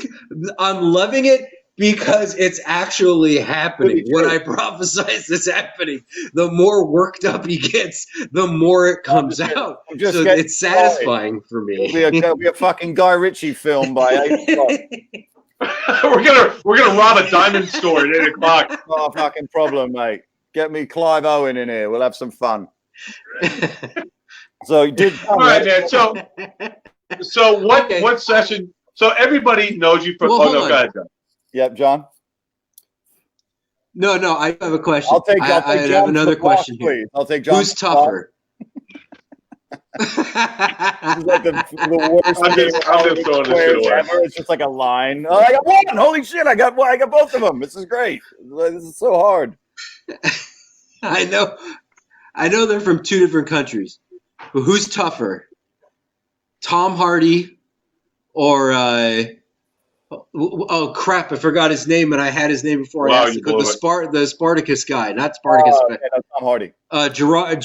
I'm loving it. Because it's actually happening. When I prophesize this happening, the more worked up he gets, the more it comes out. So it's satisfying for me. It'll be a fucking Guy Ritchie film by 8 o'clock. we're gonna rob a diamond store at 8 o'clock. Not a fucking problem, mate. Get me Clive Owen in here. We'll have some fun. So you did. All right, man. So what session? So everybody knows you from. Well, go ahead, John. Yep, John. No, I have a question. I'll take I have another question here. Please. I'll take John. Who's tougher? This is like the worst. I'm just throwing this shit away. Ever. It's just like a line. Oh, I got one. Holy shit! I got both of them. This is great. This is so hard. I know they're from 2 different countries, but who's tougher? Tom Hardy or? Oh crap! I forgot his name, and I had his name before. I asked it. The Spartacus guy, not Spartacus. Tom Hardy. Gerard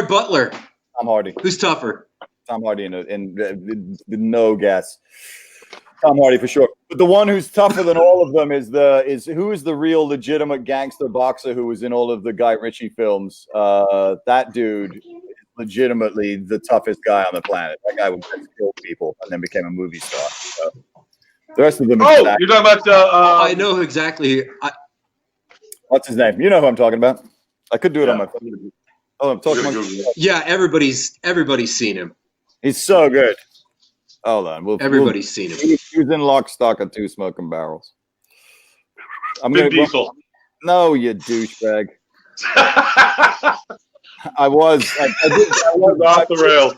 Butler. Tom Hardy. Who's tougher? Tom Hardy, in no guess. Tom Hardy for sure. But the one who's tougher than all of them is who is the real legitimate gangster boxer who was in all of the Guy Ritchie films? That dude. Legitimately the toughest guy on the planet. That guy would just kill people and then became a movie star. So the rest of them. Oh, you're talking about. I know exactly. What's his name? You know who I'm talking about. I could do it on my phone. Oh, I'm talking We're about. gonna Google it. Yeah, everybody's seen him. He's so good. Hold on. Everybody's seen him. He was in Lock, Stock, and Two Smoking Barrels. Vin Diesel. No, you douchebag. I was off the rails.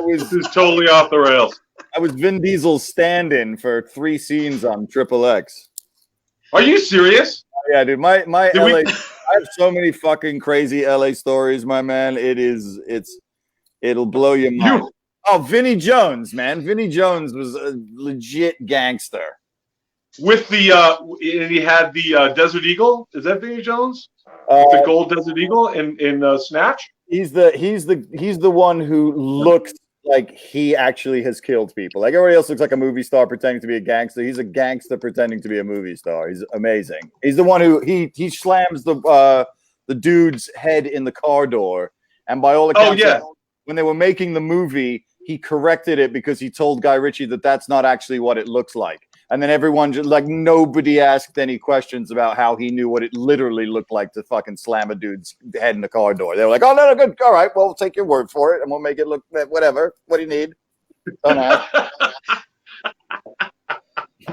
This is totally off the rails. I was Vin Diesel's stand-in for 3 scenes on Triple X. Are you serious? Yeah, dude. My Did LA. we- I have so many fucking crazy LA stories, my man. It'll blow your mind. Oh, Vinnie Jones, man. Vinnie Jones was a legit gangster. With the and he had the Desert Eagle. Is that Vinnie Jones? The gold Desert Eagle in Snatch. He's the one who looks like he actually has killed people. Like everybody else looks like a movie star pretending to be a gangster. He's a gangster pretending to be a movie star. He's amazing. He's the one who he slams the dude's head in the car door. And by all accounts, when they were making the movie, he corrected it because he told Guy Ritchie that that's not actually what it looks like. And then everyone just like nobody asked any questions about how he knew what it literally looked like to fucking slam a dude's head in the car door. They were like, "Oh no, good, all right, well, we'll take your word for it, and we'll make it look whatever. What do you need?" Don't ask.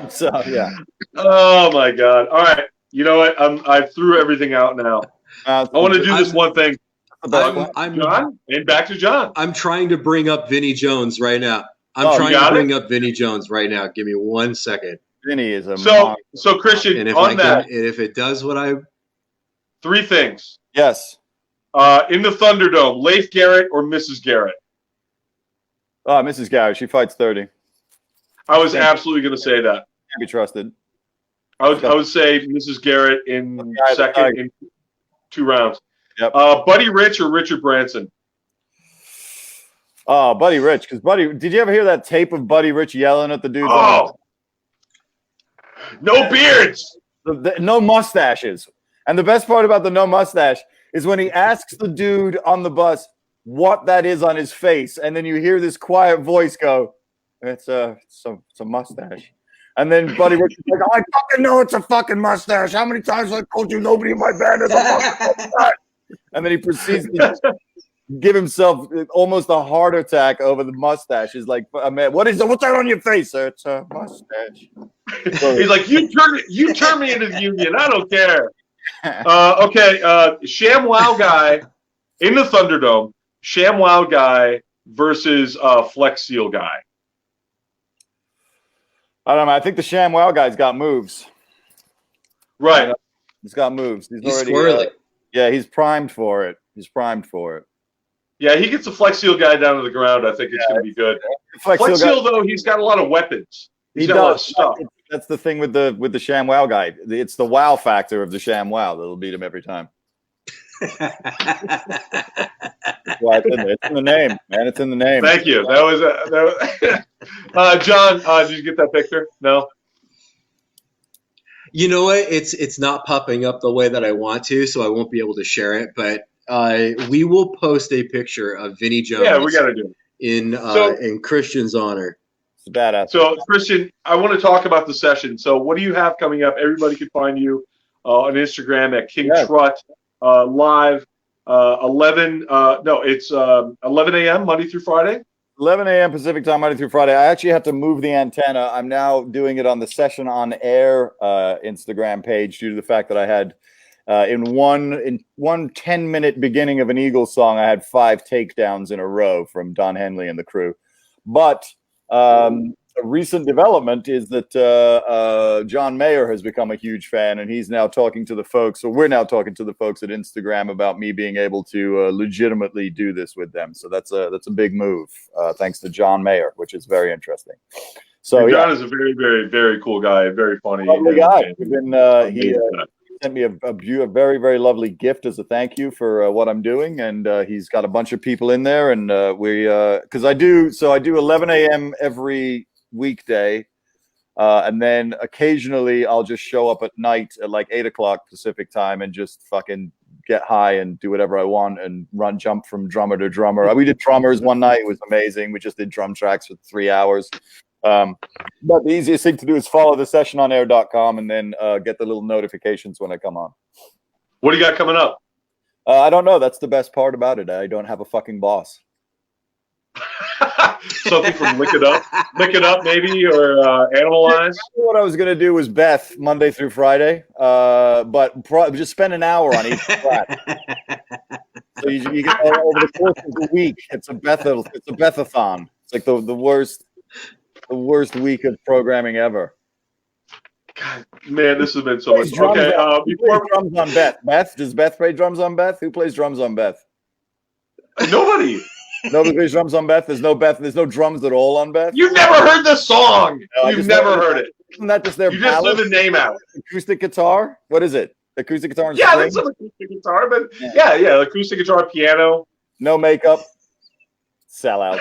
So yeah. Oh my God! All right, you know what? I threw everything out now. I want to do this one thing. John, and back to John. I'm trying to bring up Vinnie Jones right now. I'm trying to bring up Vinnie Jones right now. Give me 1 second. Vinny is a so Christian. And if if it does what I 3 things. Yes. In the Thunderdome, Leif Garrett or Mrs. Garrett? Oh, Mrs. Garrett, she fights 30. I was absolutely going to say that. Can't be trusted. I would say Mrs. Garrett in second in 2 rounds. Yep. Buddy Rich or Richard Branson? Oh, Buddy Rich. Because did you ever hear that tape of Buddy Rich yelling at the dudes? No beards. No mustaches. And the best part about the no mustache is when he asks the dude on the bus what that is on his face, and then you hear this quiet voice go, "It's a mustache." And then Buddy Rich is like, "I fucking know it's a fucking mustache. How many times have I told you nobody in my band has a fucking mustache?" And then he proceeds to give himself almost a heart attack over the mustache. He's like, "Man, what's that on your face, sir?" "It's a mustache." He's like, you turn me into the union. I don't care. Okay, ShamWow guy in the Thunderdome. ShamWow guy versus Flex Seal guy. I don't know. I think the ShamWow guy's got moves. Right. He's got moves. He's already squirrely. Yeah, he's primed for it. Yeah, he gets the Flex Seal guy down to the ground. I think it's going to be good. Flex Seal, though, he's got a lot of weapons. He's got a lot of stuff. That's the thing with the ShamWow guy. It's the wow factor of the ShamWow that'll beat him every time. Well, it's in the name, man. It's in the name. Thank you. That was John. Did you get that picture? No. You know what? It's not popping up the way that I want to, so I won't be able to share it. But we will post a picture of Vinnie Jones. Yeah, we got to do it in Christian's honor. It's badass. So, Christian, I want to talk about the session. So, what do you have coming up? Everybody can find you on Instagram at King Trut live. 11 a.m. Monday through Friday. 11 a.m. Pacific time, Monday through Friday. I actually have to move the antenna. I'm now doing it on the Session on Air Instagram page due to the fact that I had in one 10-minute beginning of an Eagles song, I had 5 takedowns in a row from Don Henley and the crew. But a recent development is that John Mayer has become a huge fan, and he's now talking to the folks. So we're now talking to the folks at Instagram about me being able to legitimately do this with them. So that's a big move, thanks to John Mayer, which is very interesting. So John is a very, very, very cool guy, very funny. Lovely guy. He sent me a very, very lovely gift as a thank you for what I'm doing, and he's got a bunch of people in there, and because I do 11 a.m. every weekday, and then occasionally I'll just show up at night at like 8 o'clock Pacific time and just fucking get high and do whatever I want and jump from drummer to drummer. We did drummers one night. It was amazing. We just did drum tracks for 3 hours. But the easiest thing to do is follow the sessiononair.com and then get the little notifications when I come on. What do you got coming up? I don't know. That's the best part about it. I don't have a fucking boss. Something from Lick It Up, maybe, or Animalize. What I was gonna do was Beth Monday through Friday, but just spend an hour on each flat. So you get over the course of the week. It's a Bethathon. It's like the worst week of programming ever. God, man, this has been so much. Okay, who plays drums on Beth? Beth, does Beth play drums on Beth? Who plays drums on Beth? Nobody. Nobody plays drums on Beth. There's no Beth. There's no drums at all on Beth. You've never heard the song. No, You've never heard it. Isn't that just their You just ballad? threw the name out. Acoustic guitar? What is it? Acoustic guitar and Yeah, strings? that's an acoustic guitar, but yeah, acoustic guitar, piano. No makeup. Sellouts.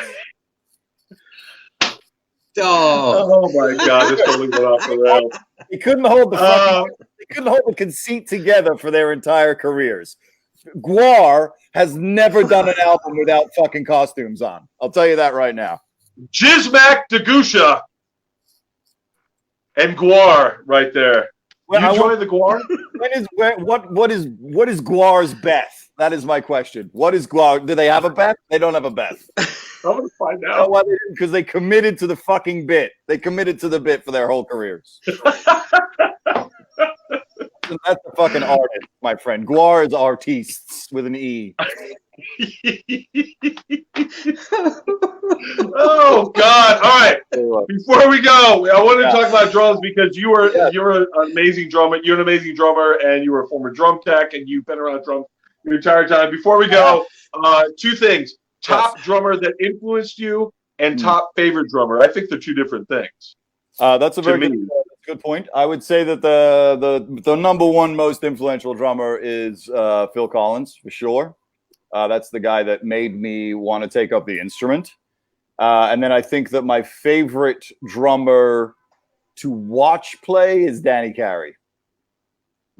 Oh, my God, this totally went off the rails. They couldn't hold the conceit together for their entire careers. Guar has never done an album without fucking costumes on. I'll tell you that right now. Jizmac Degusha and Guar right there. Well, You enjoy the Guar? What is Guar's Beth? That is my question. What is Guar? Do they have a Beth? They don't have a Beth. I'm going to find You know out. why they didn't? Because they committed to the fucking bit. They committed to the bit for their whole careers. That's a fucking artist, my friend. Guar is artistes with an E. Oh, God. All right. Before we go, I wanted to talk about drums because you're an amazing drummer. You're an amazing drummer, and you were a former drum tech, and you've been around drums your entire time. Before we go, two things. Top drummer that influenced you and top favorite drummer. I think they're two different things. That's a very good point. I would say that the number one most influential drummer is Phil Collins, for sure. That's the guy that made me want to take up the instrument. And then I think that my favorite drummer to watch play is Danny Carey.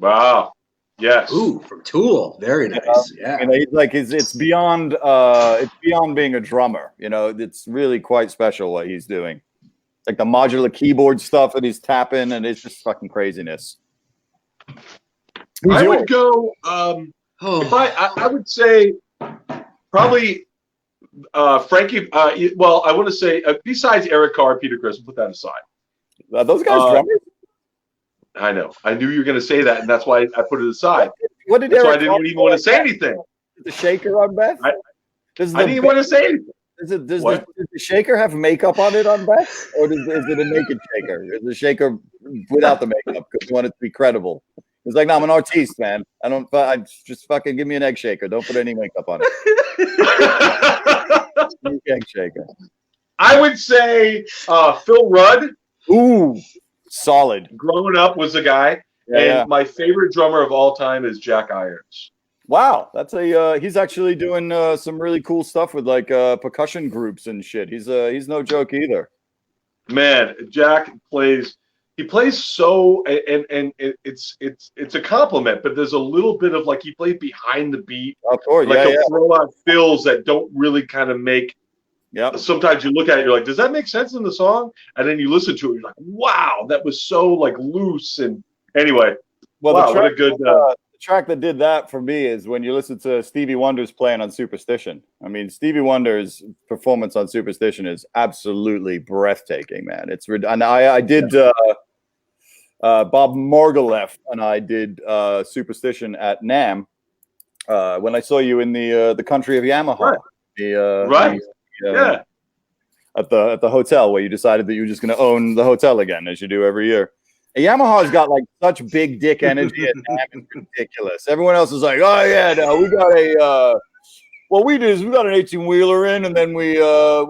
Wow. Yes. Ooh, from Tool. Very nice. Yeah. You know, it's beyond being a drummer. You know, it's really quite special what he's doing. Like the modular keyboard stuff that he's tapping, and it's just fucking craziness. I would go. If I would say probably Frankie. Well, I want to say besides Eric Carr, Peter Criss, put that aside. Those guys drummers. I know. I knew you were going to say that, and that's why I put it aside. What did that's Eric why I didn't even want to say anything. The shaker on Beth? I didn't even want to say anything. Does the shaker have makeup on it on Beth, or is it a naked shaker? Is the shaker without the makeup? Because you want it to be credible. It's like, no, I'm an artiste, man. I just fucking give me an egg shaker. Don't put any makeup on it. Egg shaker. I would say Phil Rudd. Ooh, solid. Growing up was a guy, and my favorite drummer of all time is Jack Irons. Wow, that's he's actually doing some really cool stuff with like percussion groups and shit. He's no joke either. Man, Jack plays. He plays so, and it's a compliment, but there's a little bit of like he plays behind the beat. Of course, like he'll throw out fills that don't really kind of make. Yeah. Sometimes you look at it, you're like, does that make sense in the song? And then you listen to it, you're like, wow, that was so like loose. And anyway, well, wow, what a good. The track that did that for me is when you listen to Stevie Wonder's playing on Superstition. I mean, Stevie Wonder's performance on Superstition is absolutely breathtaking, man. And I did Bob Margouleff and I did Superstition at NAMM when I saw you in the country of Yamaha. Right. At the hotel where you decided that you were just going to own the hotel again, as you do every year. And Yamaha's got like such big dick energy at NAMM, it's ridiculous. Everyone else is like, oh yeah, no, we got what we did is we got an 18-wheeler in, and then we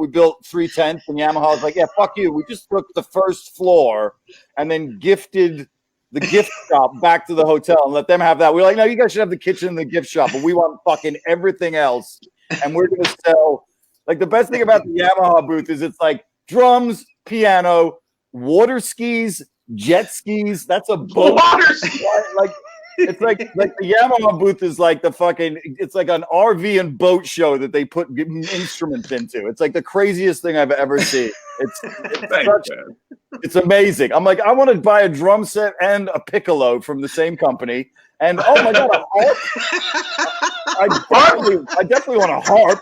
built 3 tents, and Yamaha's like, yeah, fuck you. We just took the first floor and then gifted the gift shop back to the hotel and let them have that. We're like, no, you guys should have the kitchen and the gift shop, but we want fucking everything else. And we're going to sell, like, the best thing about the Yamaha booth is it's like drums, piano, water skis, jet skis. That's a boat. Water skis. Like, it's like the Yamaha booth is like it's like an RV and boat show that they put instruments into. It's like the craziest thing I've ever seen. It's amazing. I'm like, I want to buy a drum set and a piccolo from the same company. And oh my god, a harp! I definitely want a harp.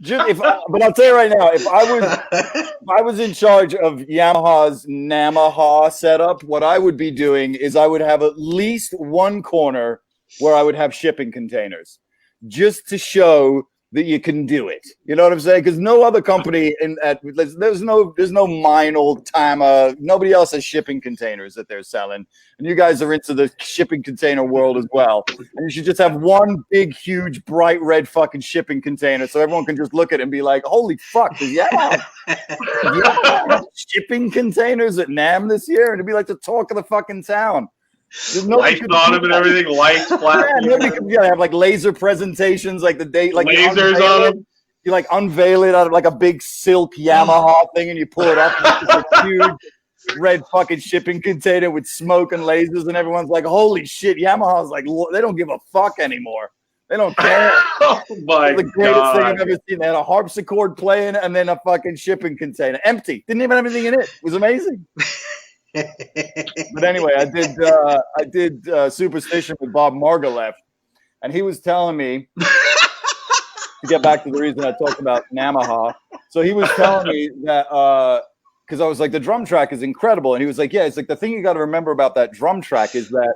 But I'll tell you right now, if I was in charge of Yamaha's Namaha setup, what I would be doing is I would have at least one corner where I would have shipping containers, just to show that you can do it. You know what I'm saying? Because no other company there's no Meinl, Tama, nobody else has shipping containers that they're selling, and you guys are into the shipping container world as well. And you should just have one big, huge, bright red fucking shipping container, so everyone can just look at it and be like, "Holy fuck, does Yamaha have shipping containers at NAM this year?" And it'd be like the talk of the fucking town. Lights on them and everything, lights, flat. Yeah, nobody could have like laser presentations, like the day, like lasers on them. You like unveil it out of like a big silk Yamaha thing, and you pull it up. And it's a huge red fucking shipping container with smoke and lasers, and everyone's like, "Holy shit!" Yamaha's like, they don't give a fuck anymore. They don't care. Oh my the greatest god! thing I've ever seen. They had a harpsichord playing, and then a fucking shipping container, empty. Didn't even have anything in it. It was amazing. But anyway, I did Superstition with Bob Margouleff, and he was telling me to get back to the reason I talked about Namaha. So he was telling me that because I was like, the drum track is incredible, and he was like, yeah, it's like the thing you got to remember about that drum track is that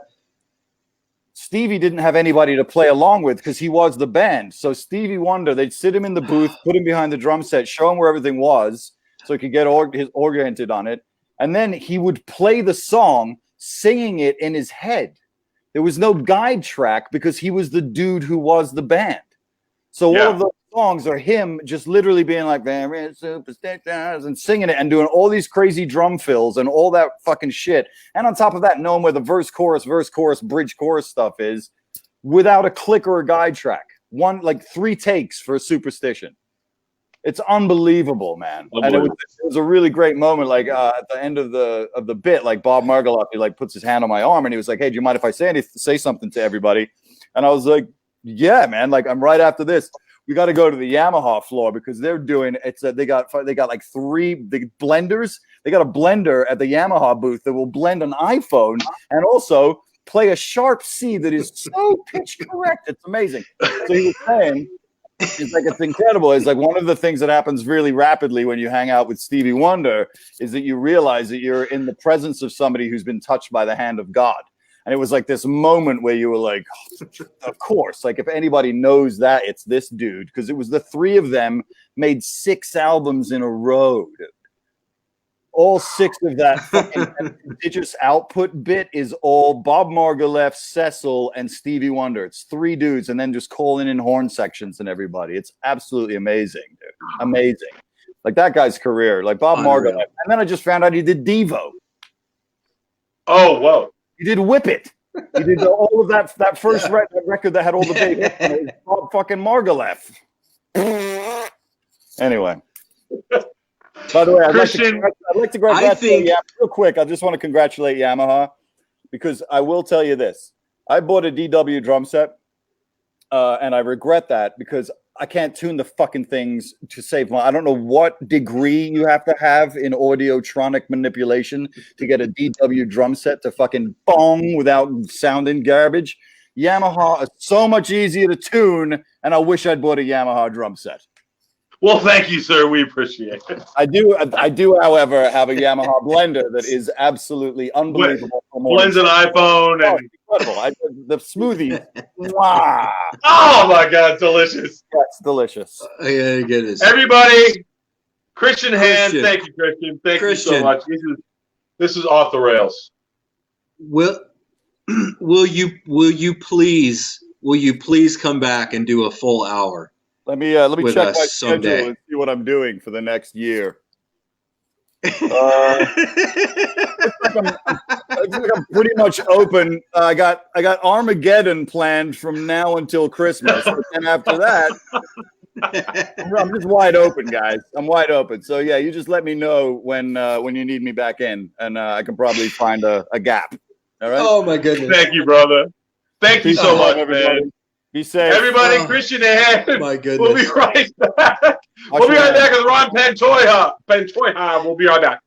Stevie didn't have anybody to play along with because he was the band. So Stevie Wonder, they'd sit him in the booth, put him behind the drum set, show him where everything was, so he could get oriented on it. And then he would play the song, singing it in his head. There was no guide track because he was the dude who was the band. So all of those songs are him just literally being like, superstitious, and singing it and doing all these crazy drum fills and all that fucking shit. And on top of that, knowing where the verse, chorus, bridge, chorus stuff is without a click or a guide track. 3 takes for Superstition. It's unbelievable, man. And it was a really great moment. Like at the end of the bit, like Bob Margouleff, he like puts his hand on my arm and he was like, "Hey, do you mind if I say something to everybody?" And I was like, "Yeah, man. Like I'm right after this. We got to go to the Yamaha floor because they're doing they got like 3 big blenders. They got a blender at the Yamaha booth that will blend an iPhone and also play a sharp C that is so pitch correct. It's amazing." So he was saying. It's incredible. It's like one of the things that happens really rapidly when you hang out with Stevie Wonder is that you realize that you're in the presence of somebody who's been touched by the hand of God. And it was like this moment where you were like, of course, like if anybody knows that, it's this dude. Because it was the 3 of them made 6 albums in a row. All 6 of that fucking prodigious output bit is all Bob Margouleff, Cecil, and Stevie Wonder. It's 3 dudes, and then just calling in horn sections and everybody. It's absolutely amazing, dude. Amazing. Like that guy's career, like Bob Margouleff. And then I just found out he did Devo. Oh, whoa. He did Whip It. He did all of that first record that had all the big hits. It was Bob fucking Margouleff. Anyway. By the way, I'd like to congratulate real quick. I just want to congratulate Yamaha because I will tell you this. I bought a DW drum set and I regret that because I can't tune the fucking things to save money. I don't know what degree you have to have in audiotronic manipulation to get a DW drum set to fucking bong without sounding garbage. Yamaha is so much easier to tune, and I wish I'd bought a Yamaha drum set. Well, thank you, sir. We appreciate it. I do, however, have a Yamaha blender that is absolutely unbelievable. Blends an iPhone. And incredible. The smoothie. Wow. Oh, my God. Delicious. That's delicious. Yeah, goodness. Everybody, Christian Hand. Thank you, Christian. Thank you so much. This is off the rails. Will you please come back and do a full hour? Let me check my schedule and see what I'm doing for the next year. I'm pretty much open. I got Armageddon planned from now until Christmas, and after that, I'm just wide open, guys. I'm wide open. So yeah, you just let me know when you need me back in, and I can probably find a gap. All right. Oh my goodness. Thank you, brother. Thank you so much, everybody. man. Be safe. Everybody, Christian Hand. My goodness. We'll be right back. We'll be right back with Ron Pantoja. We'll be right back.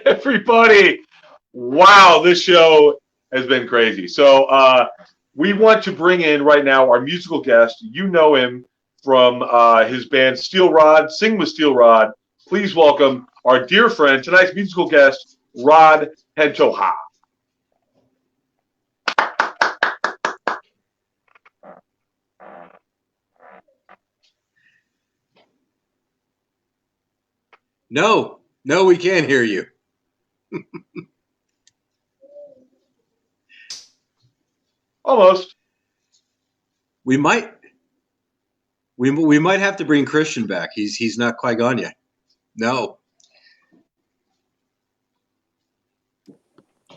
Everybody, wow, this show has been crazy. So we want to bring in right now our musical guest. You know him from his band Steel Rod, Sing with Steel Rod. Please welcome our dear friend, tonight's musical guest, Rod Hentoha. No, we can't hear you. Almost. We might have to bring Christian back. He's not quite gone yet. No.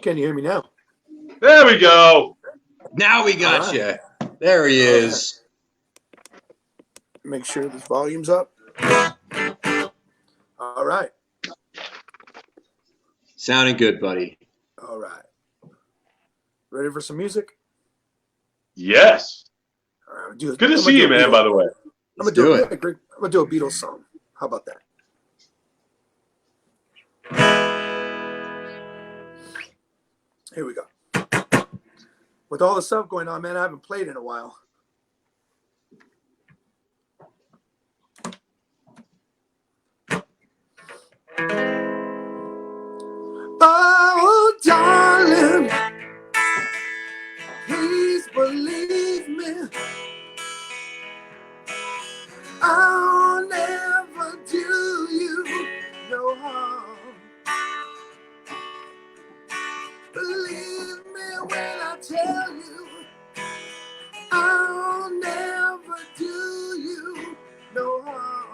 Can you hear me now? There we go. Now we got you. There he is. Make sure this volume's up. All right. Sounding good, buddy. All right. Ready for some music? Yes. All right, Good to see you, man, by the way. I'm gonna do a Beatles song. How about that? Here we go. With all the stuff going on, man, I haven't played in a while. Oh, darling, please believe me. I'll never do you no harm. Believe me when I tell you, I'll never do you no harm.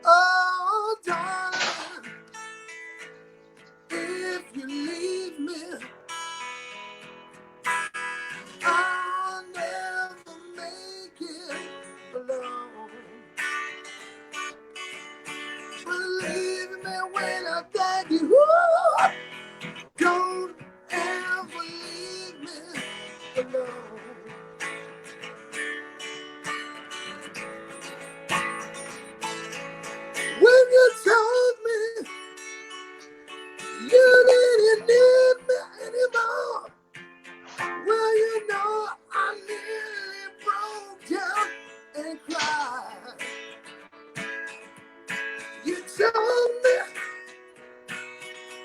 Oh, darling, if you leave me, I'll never make it alone. Believe me when I thank you, don't ever leave me alone. When you told me you didn't need me anymore, well, you know I nearly broke down and cried. You told me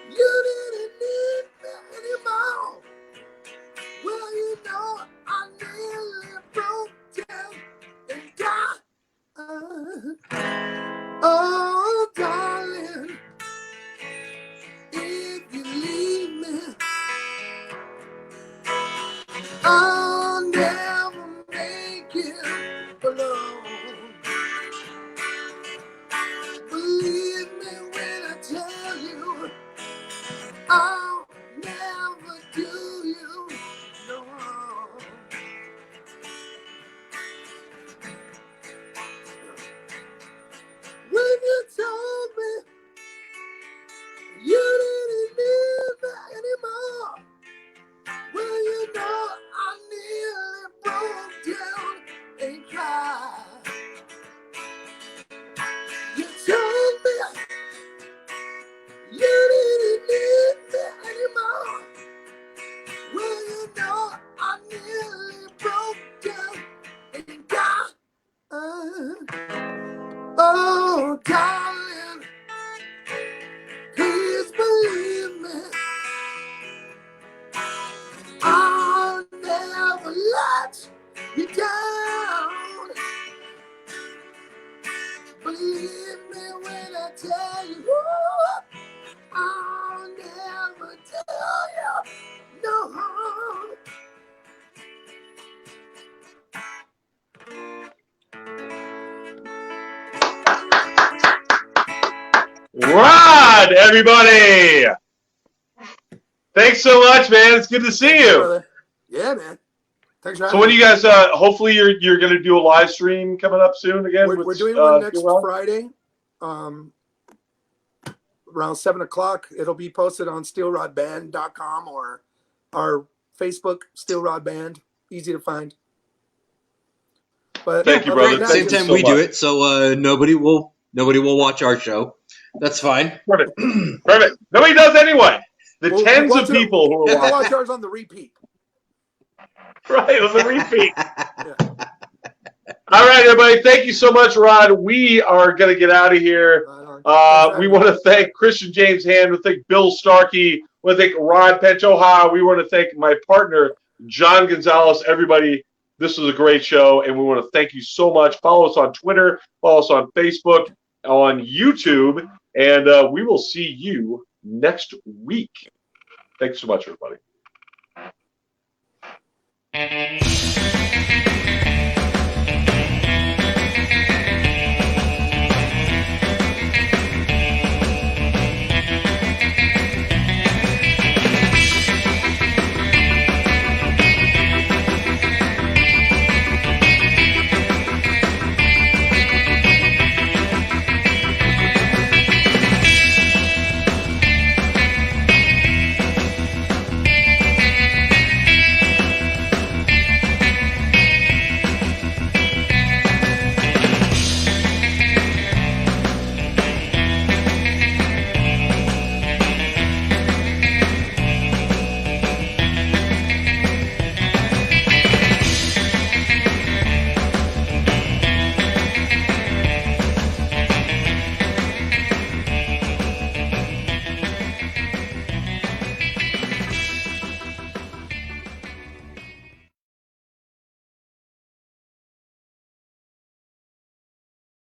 you didn't need me anymore, well, you know I nearly broke down and died. Oh, darling, if you leave me, I'll never make it alone. Believe me when I tell you, I'll never do you no harm. When you told me you didn't need me anymore, well, you know I nearly let you down. Believe me when I tell you, I'll never tell you no harm. Rod, everybody. Thanks so much, man. It's good to see you. Brother. Yeah, man. Thanks for having So when me. you guys, hopefully you're going to do a live stream coming up soon again? We're with, doing one next Steel Rod? Friday, around 7 o'clock. It'll be posted on steelrodband.com or our Facebook, Steel Rod Band. Easy to find. But Thank you, other brother. than that, Same Thank you time so we do much. it, so nobody will watch our show. That's fine. Perfect. Perfect. Nobody does anyway. The We'll tens watch of it- people who are We'll watching. watch ours on the repeat. Right, it was a repeat. All right, everybody. Thank you so much, Rod. We are going to get out of here. We want to thank Christian James Hand. We thank Bill Starkey. We want to thank Rod Penchoha. We want to thank my partner, John Gonzalez. Everybody, this was a great show, and we want to thank you so much. Follow us on Twitter. Follow us on Facebook, on YouTube, and we will see you next week. Thanks so much, everybody.